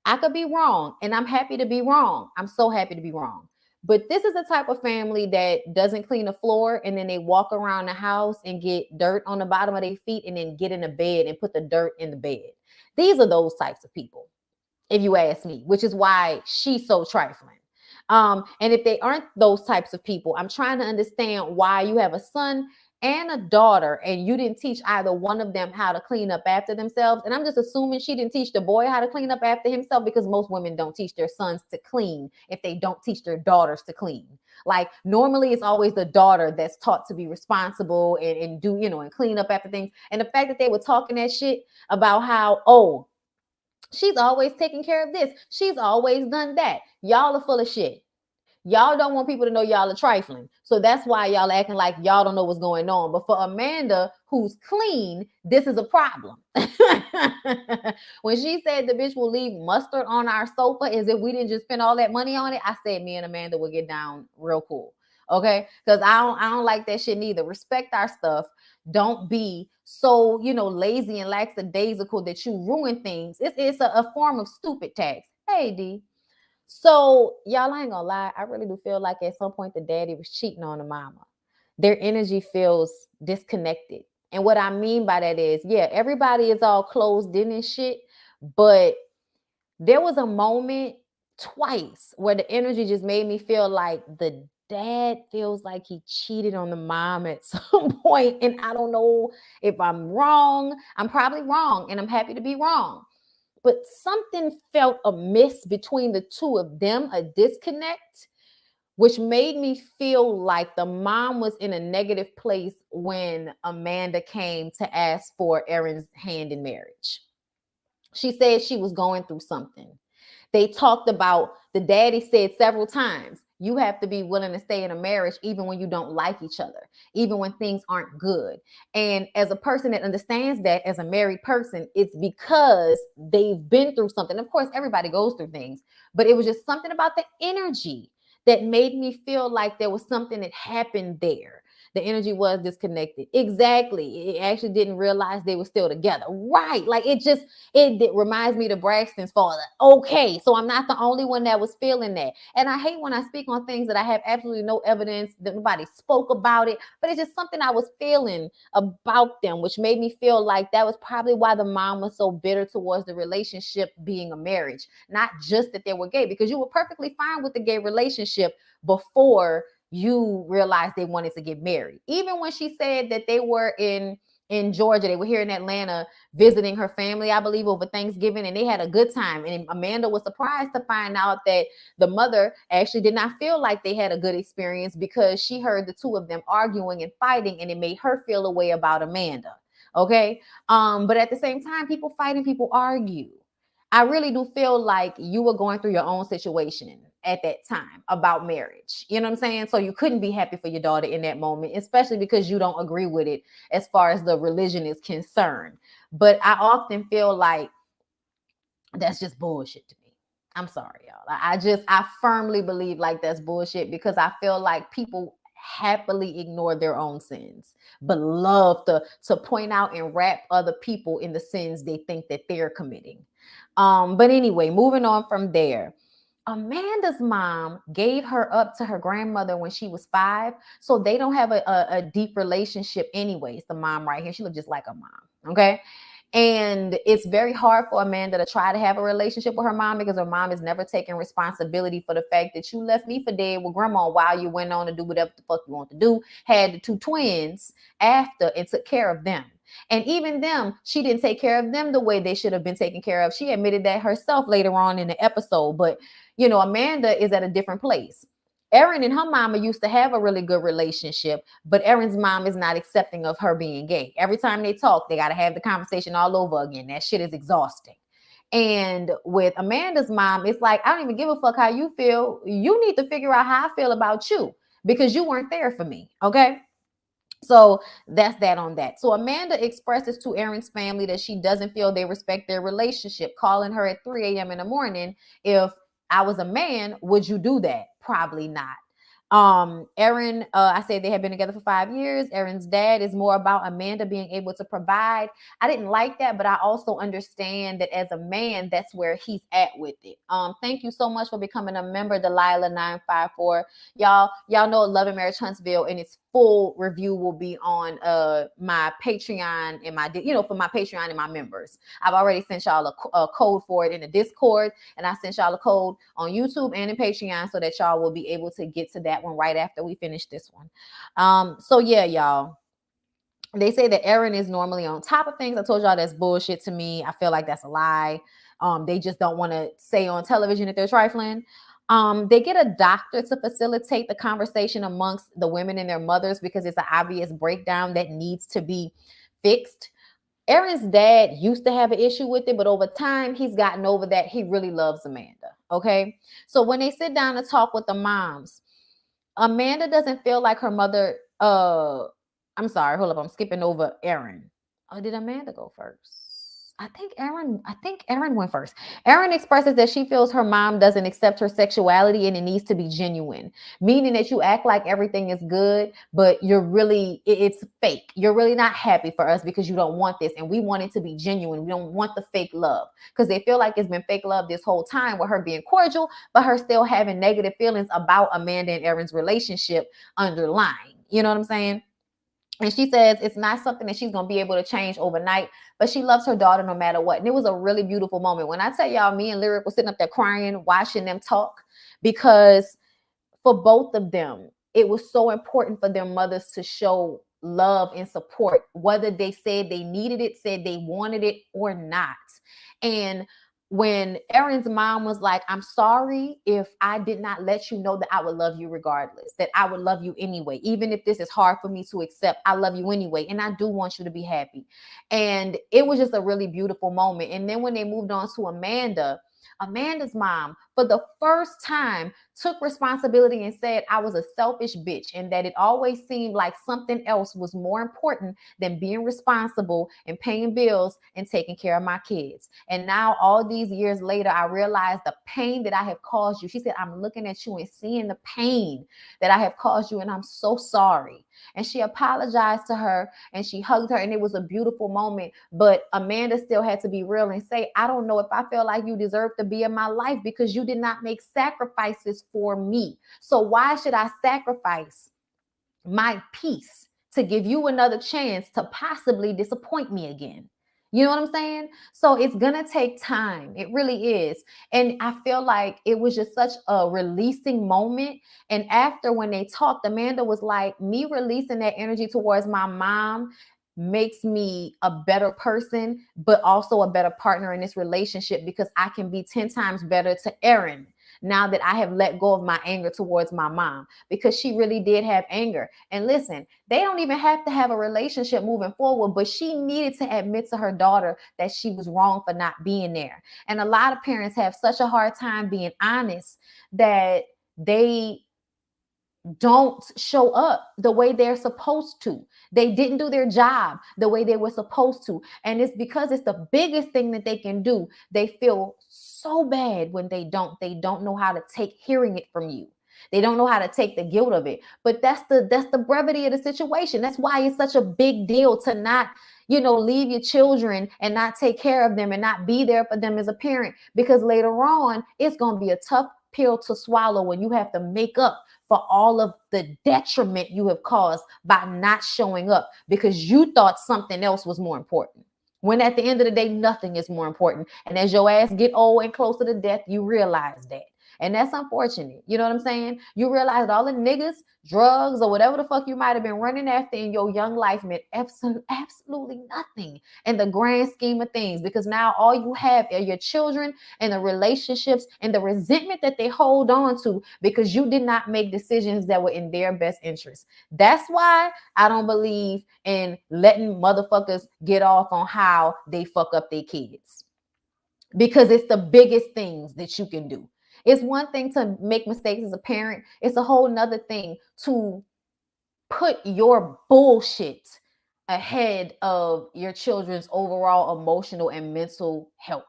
I could be wrong. And I'm happy to be wrong. I'm so happy to be wrong. But this is the type of family that doesn't clean the floor and then they walk around the house and get dirt on the bottom of their feet and then get in the bed and put the dirt in the bed. These are those types of people, if you ask me, which is why she's so trifling. And if they aren't those types of people, I'm trying to understand why you have a son and a daughter and you didn't teach either one of them how to clean up after themselves. And I'm just assuming she didn't teach the boy how to clean up after himself, because most women don't teach their sons to clean if they don't teach their daughters to clean. Like, normally it's always the daughter that's taught to be responsible and do, you know, and clean up after things. And the fact that they were talking that shit about how, oh, she's always taking care of this, she's always done that. Y'all are full of shit. Y'all don't want people to know y'all are trifling. So that's why y'all acting like y'all don't know what's going on. But for Amanda, who's clean, this is a problem. When she said the bitch will leave mustard on our sofa as if we didn't just spend all that money on it, I said me and Amanda will get down real cool. Okay? Because I don't like that shit neither. Respect our stuff. Don't be so, you know, lazy and lackadaisical that you ruin things. It's a form of stupid tax. Hey, D. So, y'all, I ain't gonna lie, I really do feel like at some point the daddy was cheating on the mama. Their energy feels disconnected. And what I mean by that is, yeah, everybody is all closed in and shit, but there was a moment twice where the energy just made me feel like the dad feels like he cheated on the mom at some point. And I don't know if I'm wrong. I'm probably wrong, and I'm happy to be wrong. But something felt amiss between the two of them, a disconnect, which made me feel like the mom was in a negative place when Amanda came to ask for Erin's hand in marriage. She said she was going through something. They talked about, the daddy said several times, You have to be willing to stay in a marriage even when you don't like each other, even when things aren't good. And as a person that understands that, as a married person, it's because they've been through something. Of course, everybody goes through things, but it was just something about the energy that made me feel like there was something that happened there. The energy was disconnected. Exactly. It actually didn't realize they were still together. Right. Like it reminds me of Braxton's father. Okay. So I'm not the only one that was feeling that. And I hate when I speak on things that I have absolutely no evidence, that nobody spoke about it, but it's just something I was feeling about them, which made me feel like that was probably why the mom was so bitter towards the relationship being a marriage. Not just that they were gay, because you were perfectly fine with the gay relationship before you realized they wanted to get married. Even when she said that they were in Georgia, they were here in Atlanta visiting her family, I believe, over Thanksgiving, and they had a good time. And Amanda was surprised to find out that the mother actually did not feel like they had a good experience, because she heard the two of them arguing and fighting, and it made her feel a way about Amanda. Okay. But at the same time, people fight and people argue. I really do feel like you were going through your own situation at that time about marriage. You know what I'm saying? So you couldn't be happy for your daughter in that moment, especially because you don't agree with it as far as the religion is concerned. But I often feel like that's just bullshit to me. I'm sorry, y'all. I firmly believe like that's bullshit, because I feel like people happily ignore their own sins, but love to point out and wrap other people in the sins they think that they're committing. But anyway, moving on from there. Amanda's mom gave her up to her grandmother when she was 5. So they don't have a deep relationship anyways. The mom right here, she looked just like her mom. Okay. And it's very hard for Amanda to try to have a relationship with her mom, because her mom is never taking responsibility for the fact that you left me for dead with grandma while you went on to do whatever the fuck you want to do, had the 2 twins after, and took care of them. And even them, she didn't take care of them the way they should have been taken care of. She admitted that herself later on in the episode. But, you know, Amanda is at a different place. Erin and her mama used to have a really good relationship, but Erin's mom is not accepting of her being gay. Every time they talk, they got to have the conversation all over again. That shit is exhausting. And with Amanda's mom, it's like, I don't even give a fuck how you feel. You need to figure out how I feel about you, because you weren't there for me. Okay. So that's that on that. So Amanda expresses to Erin's family that she doesn't feel they respect their relationship, calling her at 3 a.m. in the morning. If I was a man, would you do that? Probably not. Erin, I said they had been together for 5 years. Erin's dad is more about Amanda being able to provide. I didn't like that, but I also understand that as a man, that's where he's at with it. Thank you so much for becoming a member, Delilah 954. Y'all know Love and Marriage Huntsville, and its full review will be on my Patreon and my, for my Patreon and my members. I've already sent y'all a code for it in the Discord, and I sent y'all a code on YouTube and in Patreon, so that y'all will be able to get to that one right after we finish this one. So yeah, y'all. They say that Erin is normally on top of things. I told y'all that's bullshit to me. I feel like that's a lie. They just don't want to say on television that they're trifling. They get a doctor to facilitate the conversation amongst the women and their mothers, because it's an obvious breakdown that needs to be fixed. Erin's dad used to have an issue with it, but over time, he's gotten over that. He really loves Amanda. Okay. So when they sit down to talk with the moms, Amanda doesn't feel like her mother. I'm sorry, hold up. I'm skipping over Erin. Oh, did Amanda go first? I think Erin went first. Erin expresses that she feels her mom doesn't accept her sexuality, and it needs to be genuine, meaning that you act like everything is good, but it's fake. You're really not happy for us because you don't want this, and we want it to be genuine. We don't want the fake love, because they feel like it's been fake love this whole time, with her being cordial, but her still having negative feelings about Amanda and Erin's relationship underlying. You know what I'm saying? And she says it's not something that she's going to be able to change overnight, but she loves her daughter no matter what. And it was a really beautiful moment. When I tell y'all, me and Lyric were sitting up there crying, watching them talk, because for both of them, it was so important for their mothers to show love and support, whether they said they needed it, said they wanted it or not. And when Erin's mom was like, I'm sorry if I did not let you know that I would love you regardless, that I would love you anyway, even if this is hard for me to accept, I love you anyway. And I do want you to be happy. And it was just a really beautiful moment. And then when they moved on to Amanda, Amanda's mom, for the first time, took responsibility and said I was a selfish bitch and that it always seemed like something else was more important than being responsible and paying bills and taking care of my kids. And now, all these years later, I realize the pain that I have caused you. She said, I'm looking at you and seeing the pain that I have caused you, and I'm so sorry. And she apologized to her and she hugged her, and it was a beautiful moment. But Amanda still had to be real and say, I don't know if I feel like you deserve to be in my life because you did not make sacrifices for me. So why should I sacrifice my peace to give you another chance to possibly disappoint me again? You know what I'm saying? So it's going to take time. It really is. And I feel like it was just such a releasing moment. And after, when they talked, Amanda was like, me releasing that energy towards my mom makes me a better person, but also a better partner in this relationship because I can be 10 times better to Erin now that I have let go of my anger towards my mom, because she really did have anger. And listen, they don't even have to have a relationship moving forward, but she needed to admit to her daughter that she was wrong for not being there. And a lot of parents have such a hard time being honest that they don't show up the way they're supposed to. They didn't do their job the way they were supposed to. And it's because it's the biggest thing that they can do. They feel so bad when they don't. They don't know how to take hearing it from you. They don't know how to take the guilt of it. But that's the brevity of the situation. That's why it's such a big deal to not, leave your children and not take care of them and not be there for them as a parent, because later on it's going to be a tough pill to swallow when you have to make up for all of the detriment you have caused by not showing up because you thought something else was more important. When at the end of the day, nothing is more important. And as your ass get old and closer to death, you realize that. And that's unfortunate. You know what I'm saying? You realize that all the niggas, drugs, or whatever the fuck you might have been running after in your young life meant absolutely nothing in the grand scheme of things, because now all you have are your children and the relationships and the resentment that they hold on to because you did not make decisions that were in their best interest. That's why I don't believe in letting motherfuckers get off on how they fuck up their kids, because it's the biggest things that you can do. It's one thing to make mistakes as a parent. It's a whole nother thing to put your bullshit ahead of your children's overall emotional and mental health.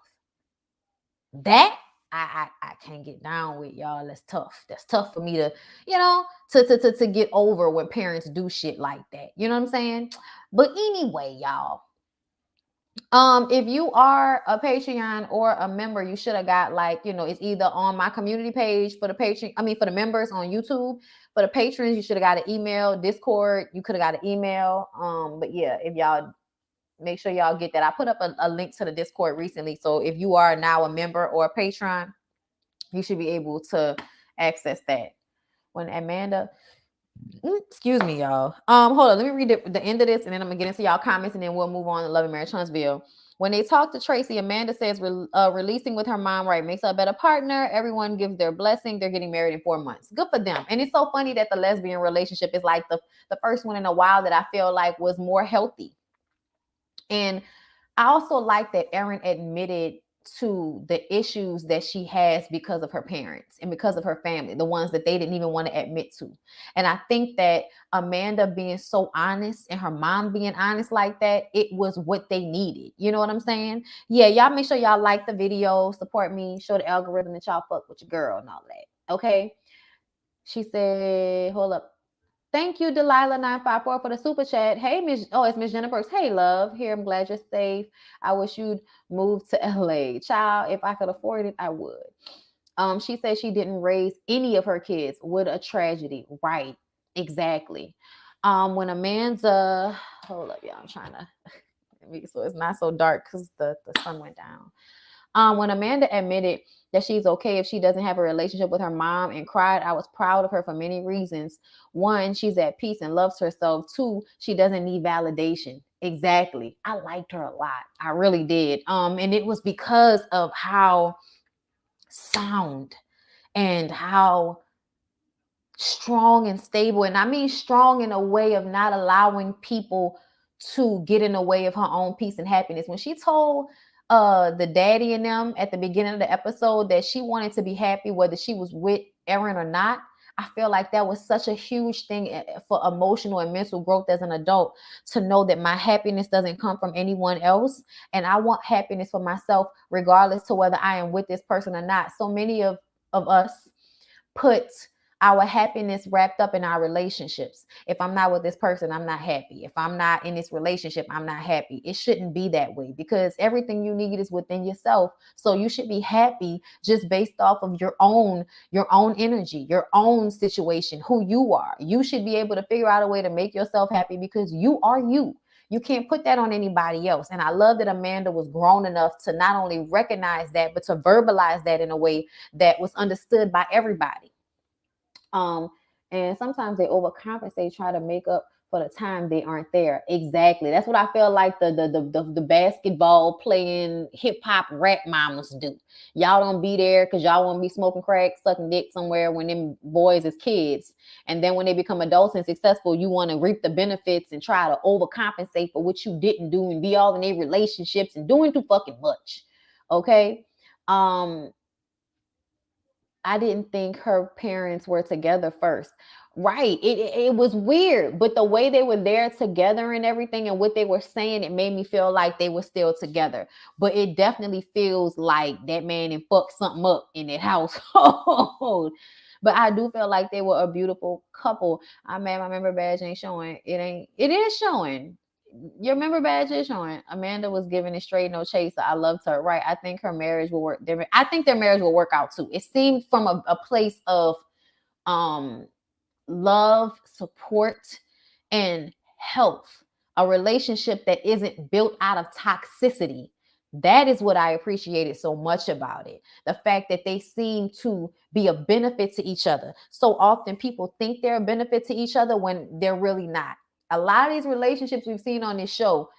That I can't get down with, y'all. That's tough. That's tough for me to, to get over when parents do shit like that. You know what I'm saying? But anyway, y'all. If you are a Patreon or a member, you should have got it's either on my community page for the for the members on YouTube. For the patrons, you should have got an email. Discord, you could have got an email. But yeah, if y'all make sure y'all get that. I put up a link to the Discord recently. So if you are now a member or a patron, you should be able to access that. When Amanda, excuse me, y'all. Hold on. Let me read the end of this, and then I'm gonna get into y'all comments, and then we'll move on to Love and Marriage Huntsville. When they talk to Tracy, Amanda says releasing with her mom, right, makes her a better partner. Everyone gives their blessing. They're getting married in 4 months. Good for them. And it's so funny that the lesbian relationship is like the first one in a while that I feel like was more healthy. And I also like that Erin admitted to the issues that she has because of her parents and because of her family, the ones that they didn't even want to admit to. And I think that Amanda being so honest and her mom being honest like that, it was what they needed. You know what I'm saying? Yeah, y'all make sure y'all like the video, support me, show the algorithm that y'all fuck with your girl and all that. Okay. She said, hold up. Thank you, Delilah954 for the super chat. Hey, it's Miss Jenna Burks. Hey, love. Here, I'm glad you're safe. I wish you'd move to LA. Child, if I could afford it, I would. She said she didn't raise any of her kids. What a tragedy. Right. Exactly. When Amanda, hold up, y'all. I'm trying to so it's not so dark because the sun went down. When Amanda admitted that she's okay if she doesn't have a relationship with her mom and cried, I was proud of her for many reasons. One, she's at peace and loves herself. Two, she doesn't need validation. Exactly. I liked her a lot. I really did. And it was because of how sound and how strong and stable. And I mean strong in a way of not allowing people to get in the way of her own peace and happiness. When she told the daddy and them at the beginning of the episode, that she wanted to be happy whether she was with Aaron or not. I feel like that was such a huge thing for emotional and mental growth as an adult, to know that my happiness doesn't come from anyone else, and I want happiness for myself regardless to whether I am with this person or not. So many of us put our happiness wrapped up in our relationships. If I'm not with this person, I'm not happy. If I'm not in this relationship, I'm not happy. It shouldn't be that way, because everything you need is within yourself. So you should be happy just based off of your own energy, your own situation, who you are. You should be able to figure out a way to make yourself happy, because you are you. You can't put that on anybody else. And I love that Amanda was grown enough to not only recognize that, but to verbalize that in a way that was understood by everybody. And sometimes they overcompensate, try to make up for the time they aren't there. Exactly. That's what I feel like the basketball playing hip hop rap mamas do. Y'all don't be there because y'all want to be smoking crack, sucking dick somewhere when them boys is kids. And then when they become adults and successful, you want to reap the benefits and try to overcompensate for what you didn't do and be all in their relationships and doing too fucking much. Okay. I didn't think her parents were together first. Right. It was weird, but the way they were there together and everything and what they were saying, it made me feel like they were still together. But it definitely feels like that man and fucked something up in that household. But I do feel like they were a beautiful couple. I mean, my member badge ain't showing. It is showing. Your member badge is showing. Amanda was giving it straight no chaser. I loved her. Right. I think her marriage will work. I think their marriage will work out too. It seemed from a place of love, support, and health. A relationship that isn't built out of toxicity. That is what I appreciated so much about it. The fact that they seem to be a benefit to each other. So often people think they're a benefit to each other when they're really not. A lot of these relationships we've seen on this show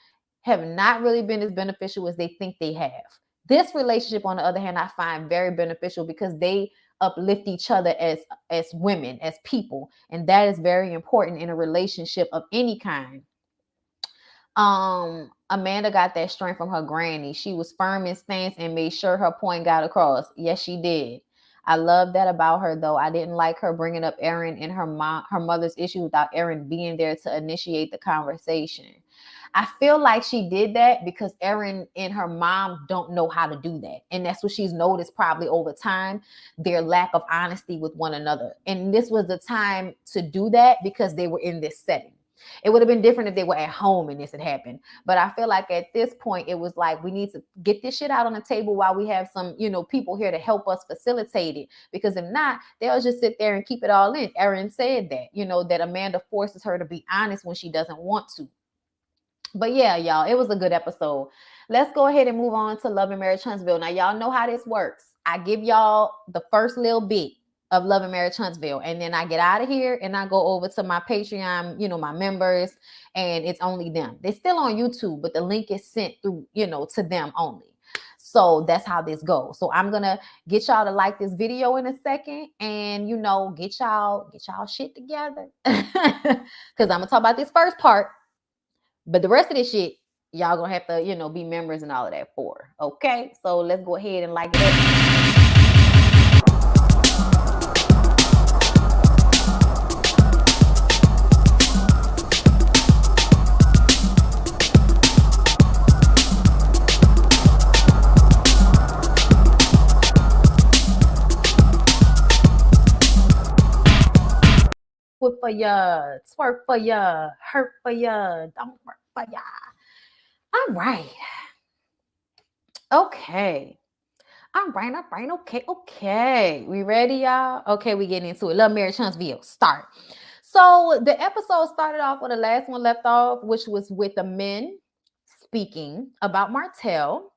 have not really been as beneficial as they think they have. This relationship, on the other hand, I find very beneficial because they uplift each other as women, as people, and that is very important in a relationship of any kind. Amanda got that strength from her granny. She was firm in stance and made sure her point got across. Yes, she did. I love that about her, though. I didn't like her bringing up Erin and her mother's issue without Erin being there to initiate the conversation. I feel like she did that because Erin and her mom don't know how to do that. And that's what she's noticed probably over time, their lack of honesty with one another. And this was the time to do that because they were in this setting. It would have been different if they were at home and this had happened. But I feel like at this point, it was like, we need to get this shit out on the table while we have some, people here to help us facilitate it. Because if not, they'll just sit there and keep it all in. Erin said that, that Amanda forces her to be honest when she doesn't want to. But yeah, y'all, it was a good episode. Let's go ahead and move on to Love and Marriage Huntsville. Now, y'all know how this works. I give y'all the first little bit of Love and Marriage Huntsville, and then I get out of here and I go over to my Patreon, my members, and it's only them. They're still on YouTube, but the link is sent through, to them only. So that's how this goes. So I'm gonna get y'all to like this video in a second, and get y'all shit together, because I'm gonna talk about this first part. But the rest of this shit, y'all gonna have to, be members and all of that for. Okay, so let's go ahead and like it up. For ya, twerk for ya, hurt for ya, don't work for ya. All right. Okay. All right. Okay. We ready, y'all? Okay, we getting into it. Love, Marriage, Huntsville. Start. So the episode started off where the last one left off, which was with the men speaking about Martell.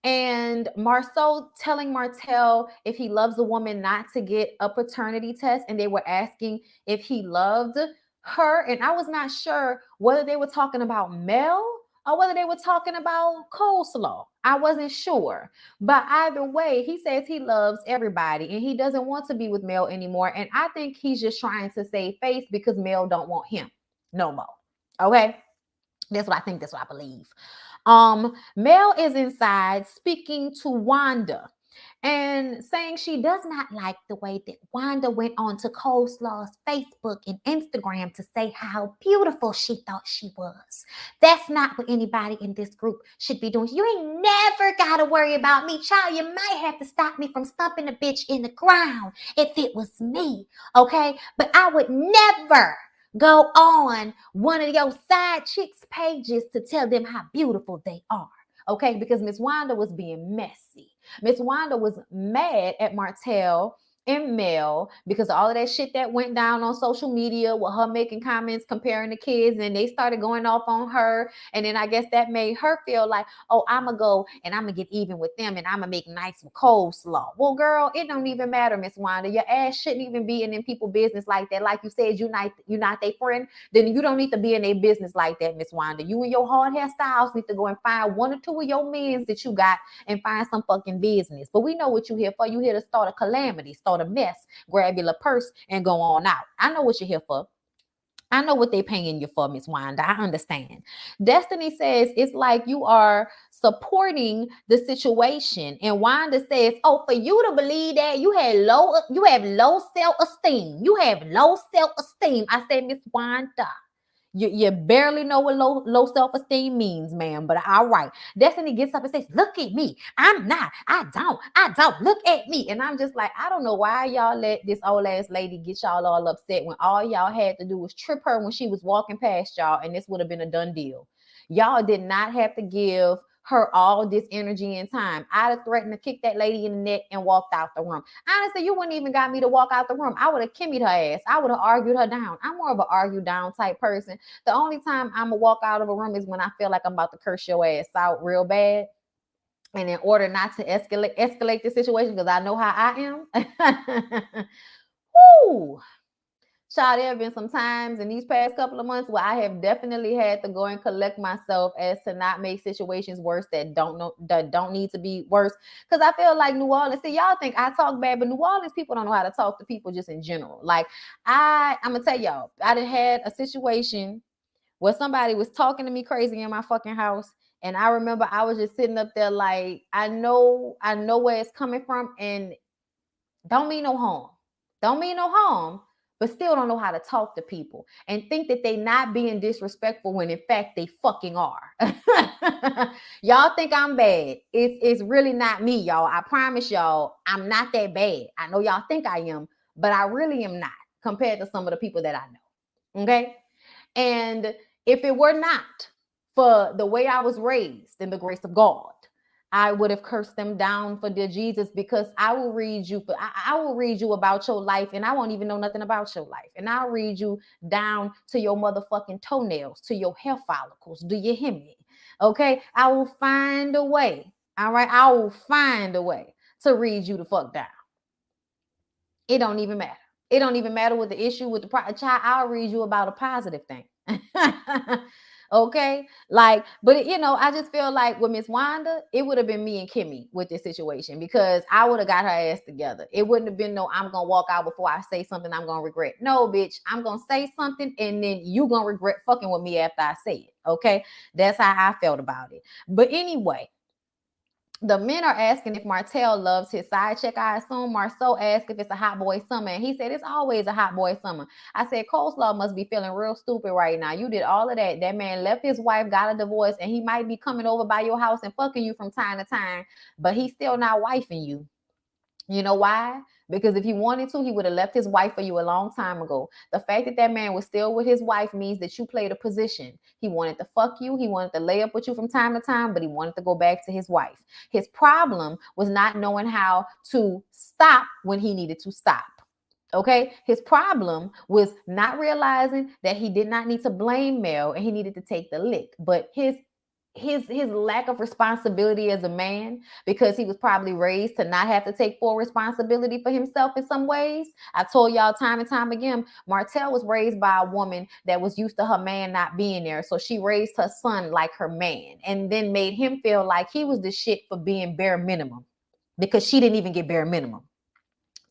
And Marceau telling Martell if he loves a woman not to get a paternity test. And they were asking if he loved her. And I was not sure whether they were talking about Mel or whether they were talking about coleslaw. I wasn't sure. But either way, he says he loves everybody and he doesn't want to be with Mel anymore. And I think he's just trying to save face because Mel don't want him no more. Okay? That's what I think. That's what I believe. Mel is inside speaking to Wanda and saying she does not like the way that Wanda went on to Coleslaw's Facebook and Instagram to say how beautiful she thought she was. That's not what anybody in this group should be doing. You ain't never got to worry about me, child. You might have to stop me from stumping a bitch in the ground if it was me, okay? But I would never go on one of your side chicks' pages to tell them how beautiful they are, okay? Because Miss Wanda was being messy. Miss Wanda was mad at Martell and Mel because all of that shit that went down on social media with her making comments comparing the kids, and they started going off on her. And then I guess that made her feel like, oh, I'm going to go and I'm going to get even with them and I'm going to make nice with coleslaw. Well, girl, it don't even matter, Miss Wanda. Your ass shouldn't even be in them people's business like that. Like you said, you're not their friend. Then you don't need to be in their business like that, Miss Wanda. You and your hard hairstyles need to go and find one or two of your men that you got and find some fucking business. But we know what you're here for. You here to start a calamity, start a mess, grab your little purse and go on out. I know what you're here for. I know what they're paying you for, Miss Wanda. I understand. Destiny says it's like you are supporting the situation. And Wanda says, oh, for you to believe that you have low self-esteem. You have low self-esteem. I said, Miss Wanda, you barely know what low self-esteem means, ma'am. But all right. Destiny gets up and says, look at me. I don't. Look at me. And I'm just like, I don't know why y'all let this old ass lady get y'all all upset when all y'all had to do was trip her when she was walking past y'all, and this would have been a done deal. Y'all did not have to give her all this energy and time. I'd have threatened to kick that lady in the neck and walked out the room. Honestly, you wouldn't even got me to walk out the room. I would have kimmied her ass. I would have argued her down. I'm more of an argue down type person. The only time I'm going to walk out of a room is when I feel like I'm about to curse your ass out real bad. And in order not to escalate the situation, because I know how I am. Woo! Child, there have been some times in these past couple of months where I have definitely had to go and collect myself as to not make situations worse that don't need to be worse. Because I feel like New Orleans, see, y'all think I talk bad, but New Orleans people don't know how to talk to people just in general. Like I'm gonna tell y'all, I done had a situation where somebody was talking to me crazy in my fucking house. And I remember I was just sitting up there like, I know where it's coming from, and don't mean no harm. Don't mean no harm, but still don't know how to talk to people and think that they not being disrespectful when in fact they fucking are. Y'all think I'm bad. It's really not me, y'all. I promise y'all, I'm not that bad. I know y'all think I am, but I really am not compared to some of the people that I know. Okay? And if it were not for the way I was raised in the grace of God, I would have cursed them down for their Jesus, because I will read you about your life and I won't even know nothing about your life. And I'll read you down to your motherfucking toenails, to your hair follicles. Do you hear me? Okay. I will find a way. All right. I will find a way to read you the fuck down. It don't even matter. It don't even matter what the issue with the child. I'll read you about a positive thing. Okay, like, but I just feel like with Miss Wanda, it would have been me and Kimmy with this situation, because I would have got her ass together. It wouldn't have been no, I'm gonna walk out before I say something I'm gonna regret. No, bitch, I'm gonna say something and then you gonna regret fucking with me after I say it. Okay, that's how I felt about it. But anyway, the men are asking if Martell loves his side chick. I assume Marceau asked if it's a hot boy summer, and he said it's always a hot boy summer. I said Coleslaw must be feeling real stupid right now. You did all of that. That man left his wife, got a divorce, and he might be coming over by your house and fucking you from time to time, but he's still not wifing you. You know why? Because if he wanted to, he would have left his wife for you a long time ago. The fact that that man was still with his wife means that you played a position. He wanted to fuck you. He wanted to lay up with you from time to time, but he wanted to go back to his wife. His problem was not knowing how to stop when he needed to stop. Okay. His problem was not realizing that he did not need to blame Mel and he needed to take the lick. But his lack of responsibility as a man, because he was probably raised to not have to take full responsibility for himself in some ways. I told y'all time and time again, Martell was raised by a woman that was used to her man not being there. So she raised her son like her man, and then made him feel like he was the shit for being bare minimum, because she didn't even get bare minimum.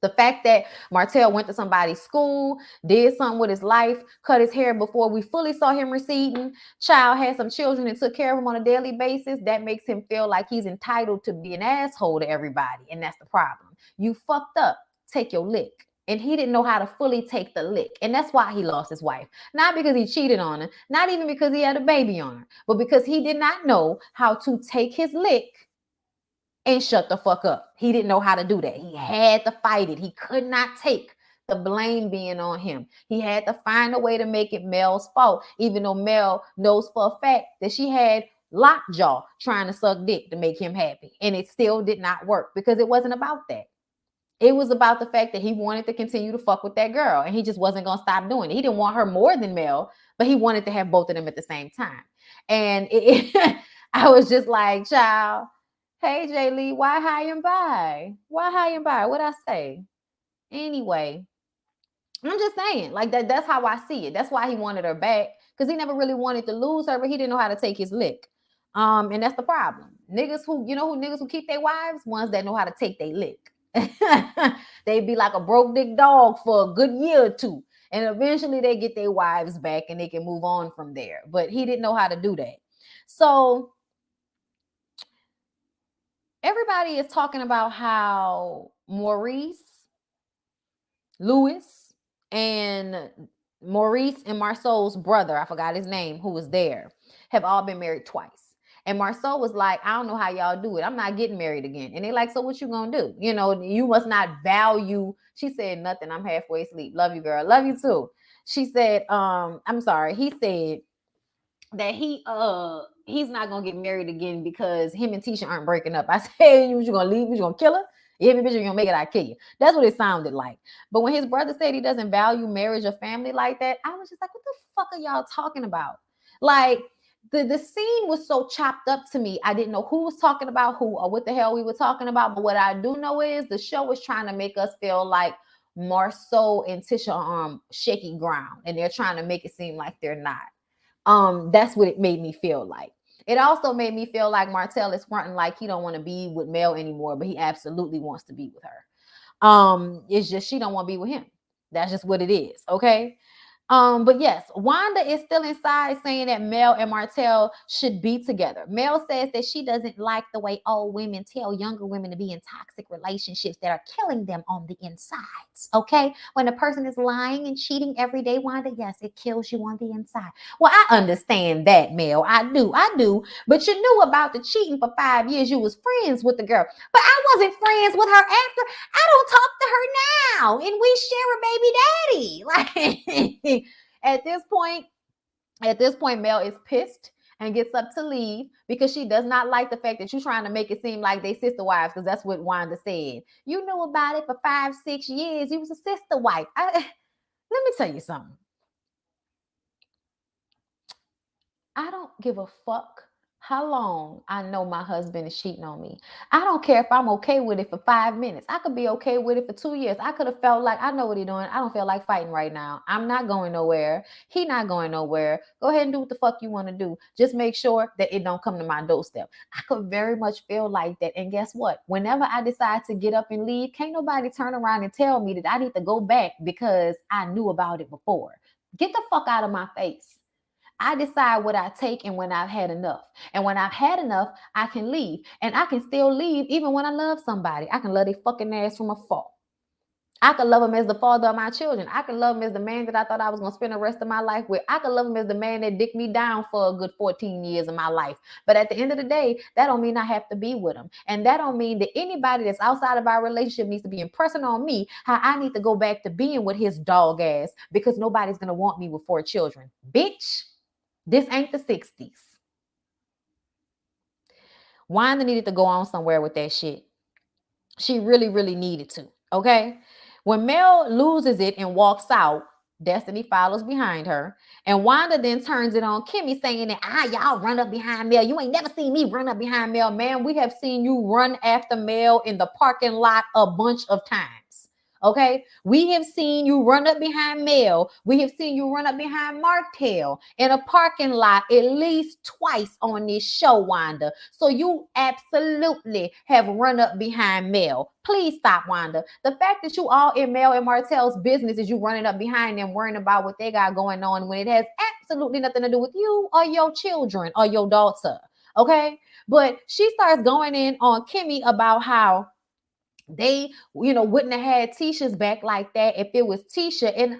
The fact that Martell went to somebody's school, did something with his life, cut his hair before we fully saw him receding, child had some children and took care of him on a daily basis, that makes him feel like he's entitled to be an asshole to everybody. And that's the problem. You fucked up. Take your lick. And he didn't know how to fully take the lick. And that's why he lost his wife. Not because he cheated on her, not even because he had a baby on her, but because he did not know how to take his lick and shut the fuck up. He didn't know how to do that. He had to fight it. He could not take the blame being on him. He had to find a way to make it Mel's fault, even though Mel knows for a fact that she had lockjaw trying to suck dick to make him happy. And it still did not work because it wasn't about that. It was about the fact that he wanted to continue to fuck with that girl and he just wasn't going to stop doing it. He didn't want her more than Mel, but he wanted to have both of them at the same time. And I was just like, child, hey, Jay Lee, why high and by? Why high and by? What'd I say? Anyway, I'm just saying, like that's how I see it. That's why he wanted her back, because he never really wanted to lose her, but he didn't know how to take his lick. And that's the problem. Niggas who keep their wives, ones that know how to take their lick. They be like a broke dick dog for a good year or two. And eventually they get their wives back and they can move on from there. But he didn't know how to do that. So everybody is talking about how Maurice, Lewis, and Maurice and Marceau's brother, I forgot his name, who was there, have all been married twice. And Marceau was like, I don't know how y'all do it. I'm not getting married again. And they like, so what you gonna do? You know, you must not value. She said, nothing. I'm halfway asleep. Love you, girl. Love you too. She said, I'm sorry. He said that he's not gonna get married again because him and Tisha aren't breaking up. I said, you gonna leave? You gonna kill her? You hit me, bitch, you're gonna make it, I kill you. That's what it sounded like. But when his brother said he doesn't value marriage or family like that, I was just like, what the fuck are y'all talking about? Like, the scene was so chopped up to me. I didn't know who was talking about who or what the hell we were talking about. But what I do know is the show was trying to make us feel like Marceau and Tisha are on shaky ground, and they're trying to make it seem like they're not. That's what it made me feel like. It also made me feel like Martell is fronting like he don't want to be with Mel anymore, but he absolutely wants to be with her. It's just she don't want to be with him. That's just what it is. Okay. But yes, Wanda is still inside saying that Mel and Martell should be together. Mel says that she doesn't like the way old women tell younger women to be in toxic relationships that are killing them on the insides. Okay. When a person is lying and cheating every day, Wanda, yes, it kills you on the inside. Well, I understand that, Mel. I do. But you knew about the cheating for 5 years. You was friends with the girl. But I wasn't friends with her after. I don't talk to her now. And we share a baby daddy. Like At this point, Mel is pissed and gets up to leave because she does not like the fact that you're trying to make it seem like they sister wives, because that's what Wanda said. You knew about it for 5-6 years. You was a sister wife. Let me tell you something. I don't give a fuck how long I know my husband is cheating on me. I don't care if I'm okay with it for 5 minutes. I could be okay with it for 2 years. I could have felt like I know what he's doing. I don't feel like fighting right now. I'm not going nowhere. He not going nowhere. Go ahead and do what the fuck you want to do. Just make sure that it don't come to my doorstep. I could very much feel like that. And guess what? Whenever I decide to get up and leave, can't nobody turn around and tell me that I need to go back because I knew about it before. Get the fuck out of my face. I decide what I take and when I've had enough. And when I've had enough, I can leave. And I can still leave even when I love somebody. I can love their fucking ass from afar. I can love him as the father of my children. I can love him as the man that I thought I was going to spend the rest of my life with. I can love him as the man that dicked me down for a good 14 years of my life. But at the end of the day, that don't mean I have to be with him. And that don't mean that anybody that's outside of our relationship needs to be impressing on me how I need to go back to being with his dog ass because nobody's going to want me with 4 children. Bitch. This ain't the 60s. Wanda needed to go on somewhere with that shit. She really, really needed to. Okay. When Mel loses it and walks out, Destiny follows behind her. And Wanda then turns it on Kimmy saying that, y'all run up behind Mel. You ain't never seen me run up behind Mel. Man, we have seen you run after Mel in the parking lot a bunch of times. Okay, we have seen you run up behind Mel. We have seen you run up behind Martell in a parking lot at least twice on this show, Wanda. So you absolutely have run up behind Mel. Please stop, Wanda. The fact that you all in Mel and Martell's business is you running up behind them, worrying about what they got going on when it has absolutely nothing to do with you or your children or your daughter. Okay, but she starts going in on Kimmy about how they, wouldn't have had Tisha's back like that if it was Tisha. And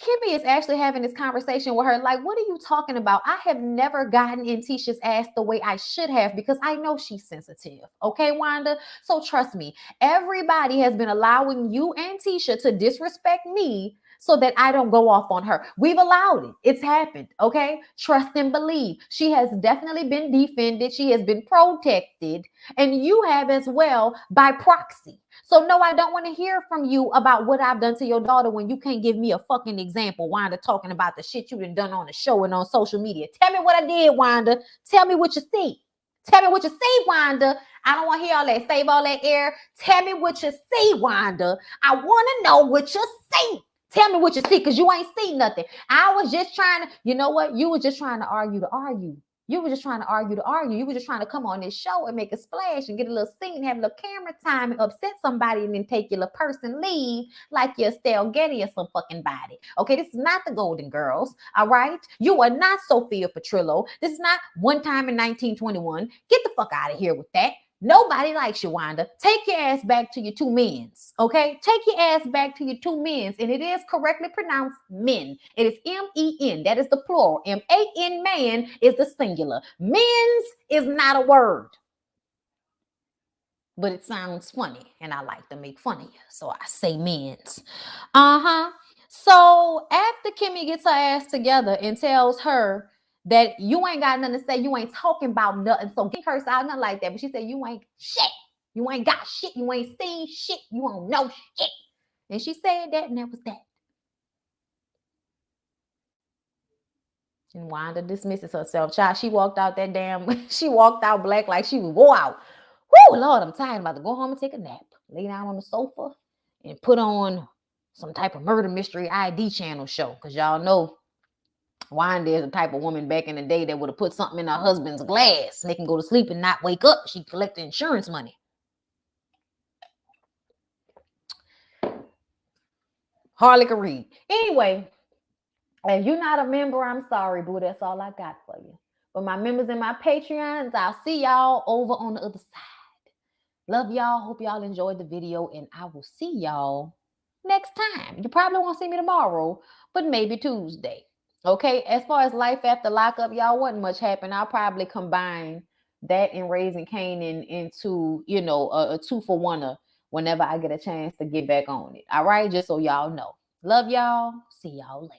Kimmy is actually having this conversation with her. Like, what are you talking about? I have never gotten in Tisha's ass the way I should have because I know she's sensitive. Okay, Wanda? So trust me, everybody has been allowing you and Tisha to disrespect me so that I don't go off on her. We've allowed it. It's happened. Okay? Trust and believe. She has definitely been defended. She has been protected. And you have as well by proxy. So no, I don't want to hear from you about what I've done to your daughter when you can't give me a fucking example. Wanda talking about the shit you done on the show and on social media. Tell me what I did, Wanda. Tell me what you see. Tell me what you see, Wanda. I don't want to hear all that. Save all that air. Tell me what you see, Wanda. I want to know what you see. Tell me what you see, because you ain't seen nothing. I was just trying to, you know what? You were just trying to argue to argue. You were just trying to argue to argue. You were just trying to come on this show and make a splash and get a little scene, have a little camera time and upset somebody and then take your little person leave like you're Estelle Getty or some fucking body. Okay, this is not the Golden Girls, all right? You are not Sophia Petrillo. This is not One Time in 1921. Get the fuck out of here with that. Nobody likes you, Wanda. Take your ass back to your two men's, okay? Take your ass back to your two men's, and it is correctly pronounced men. It is M-E-N. That is the plural. M-A-N, man, is the singular. Men's is not a word, but it sounds funny, and I like to make fun of you, so I say men's. So after Kimmy gets her ass together and tells her that you ain't got nothing to say, you ain't talking about nothing, so get curse out, nothing like that. But she said, you ain't shit. You ain't got shit. You ain't seen shit. You don't know shit. And she said that, and that was that. And Wanda dismisses herself. Child, she walked out that damn, she walked out black like she was wore out. Whoo, Lord, I'm tired. I'm about to go home and take a nap. Lay down on the sofa and put on some type of murder mystery ID channel show. Because y'all know Wanda is the type of woman back in the day that would have put something in her husband's glass, make him go to sleep and not wake up. She collected insurance money. Hardly could read. Anyway, if you're not a member, I'm sorry, boo. That's all I got for you. But my members and my Patreons, I'll see y'all over on the other side. Love y'all. Hope y'all enjoyed the video, and I will see y'all next time. You probably won't see me tomorrow, but maybe Tuesday. Okay, as far as life after lockup, y'all, wasn't much happened. I'll probably combine that and Raising Kanan into, a 2-for-1 whenever I get a chance to get back on it. All right, just so y'all know. Love y'all. See y'all later.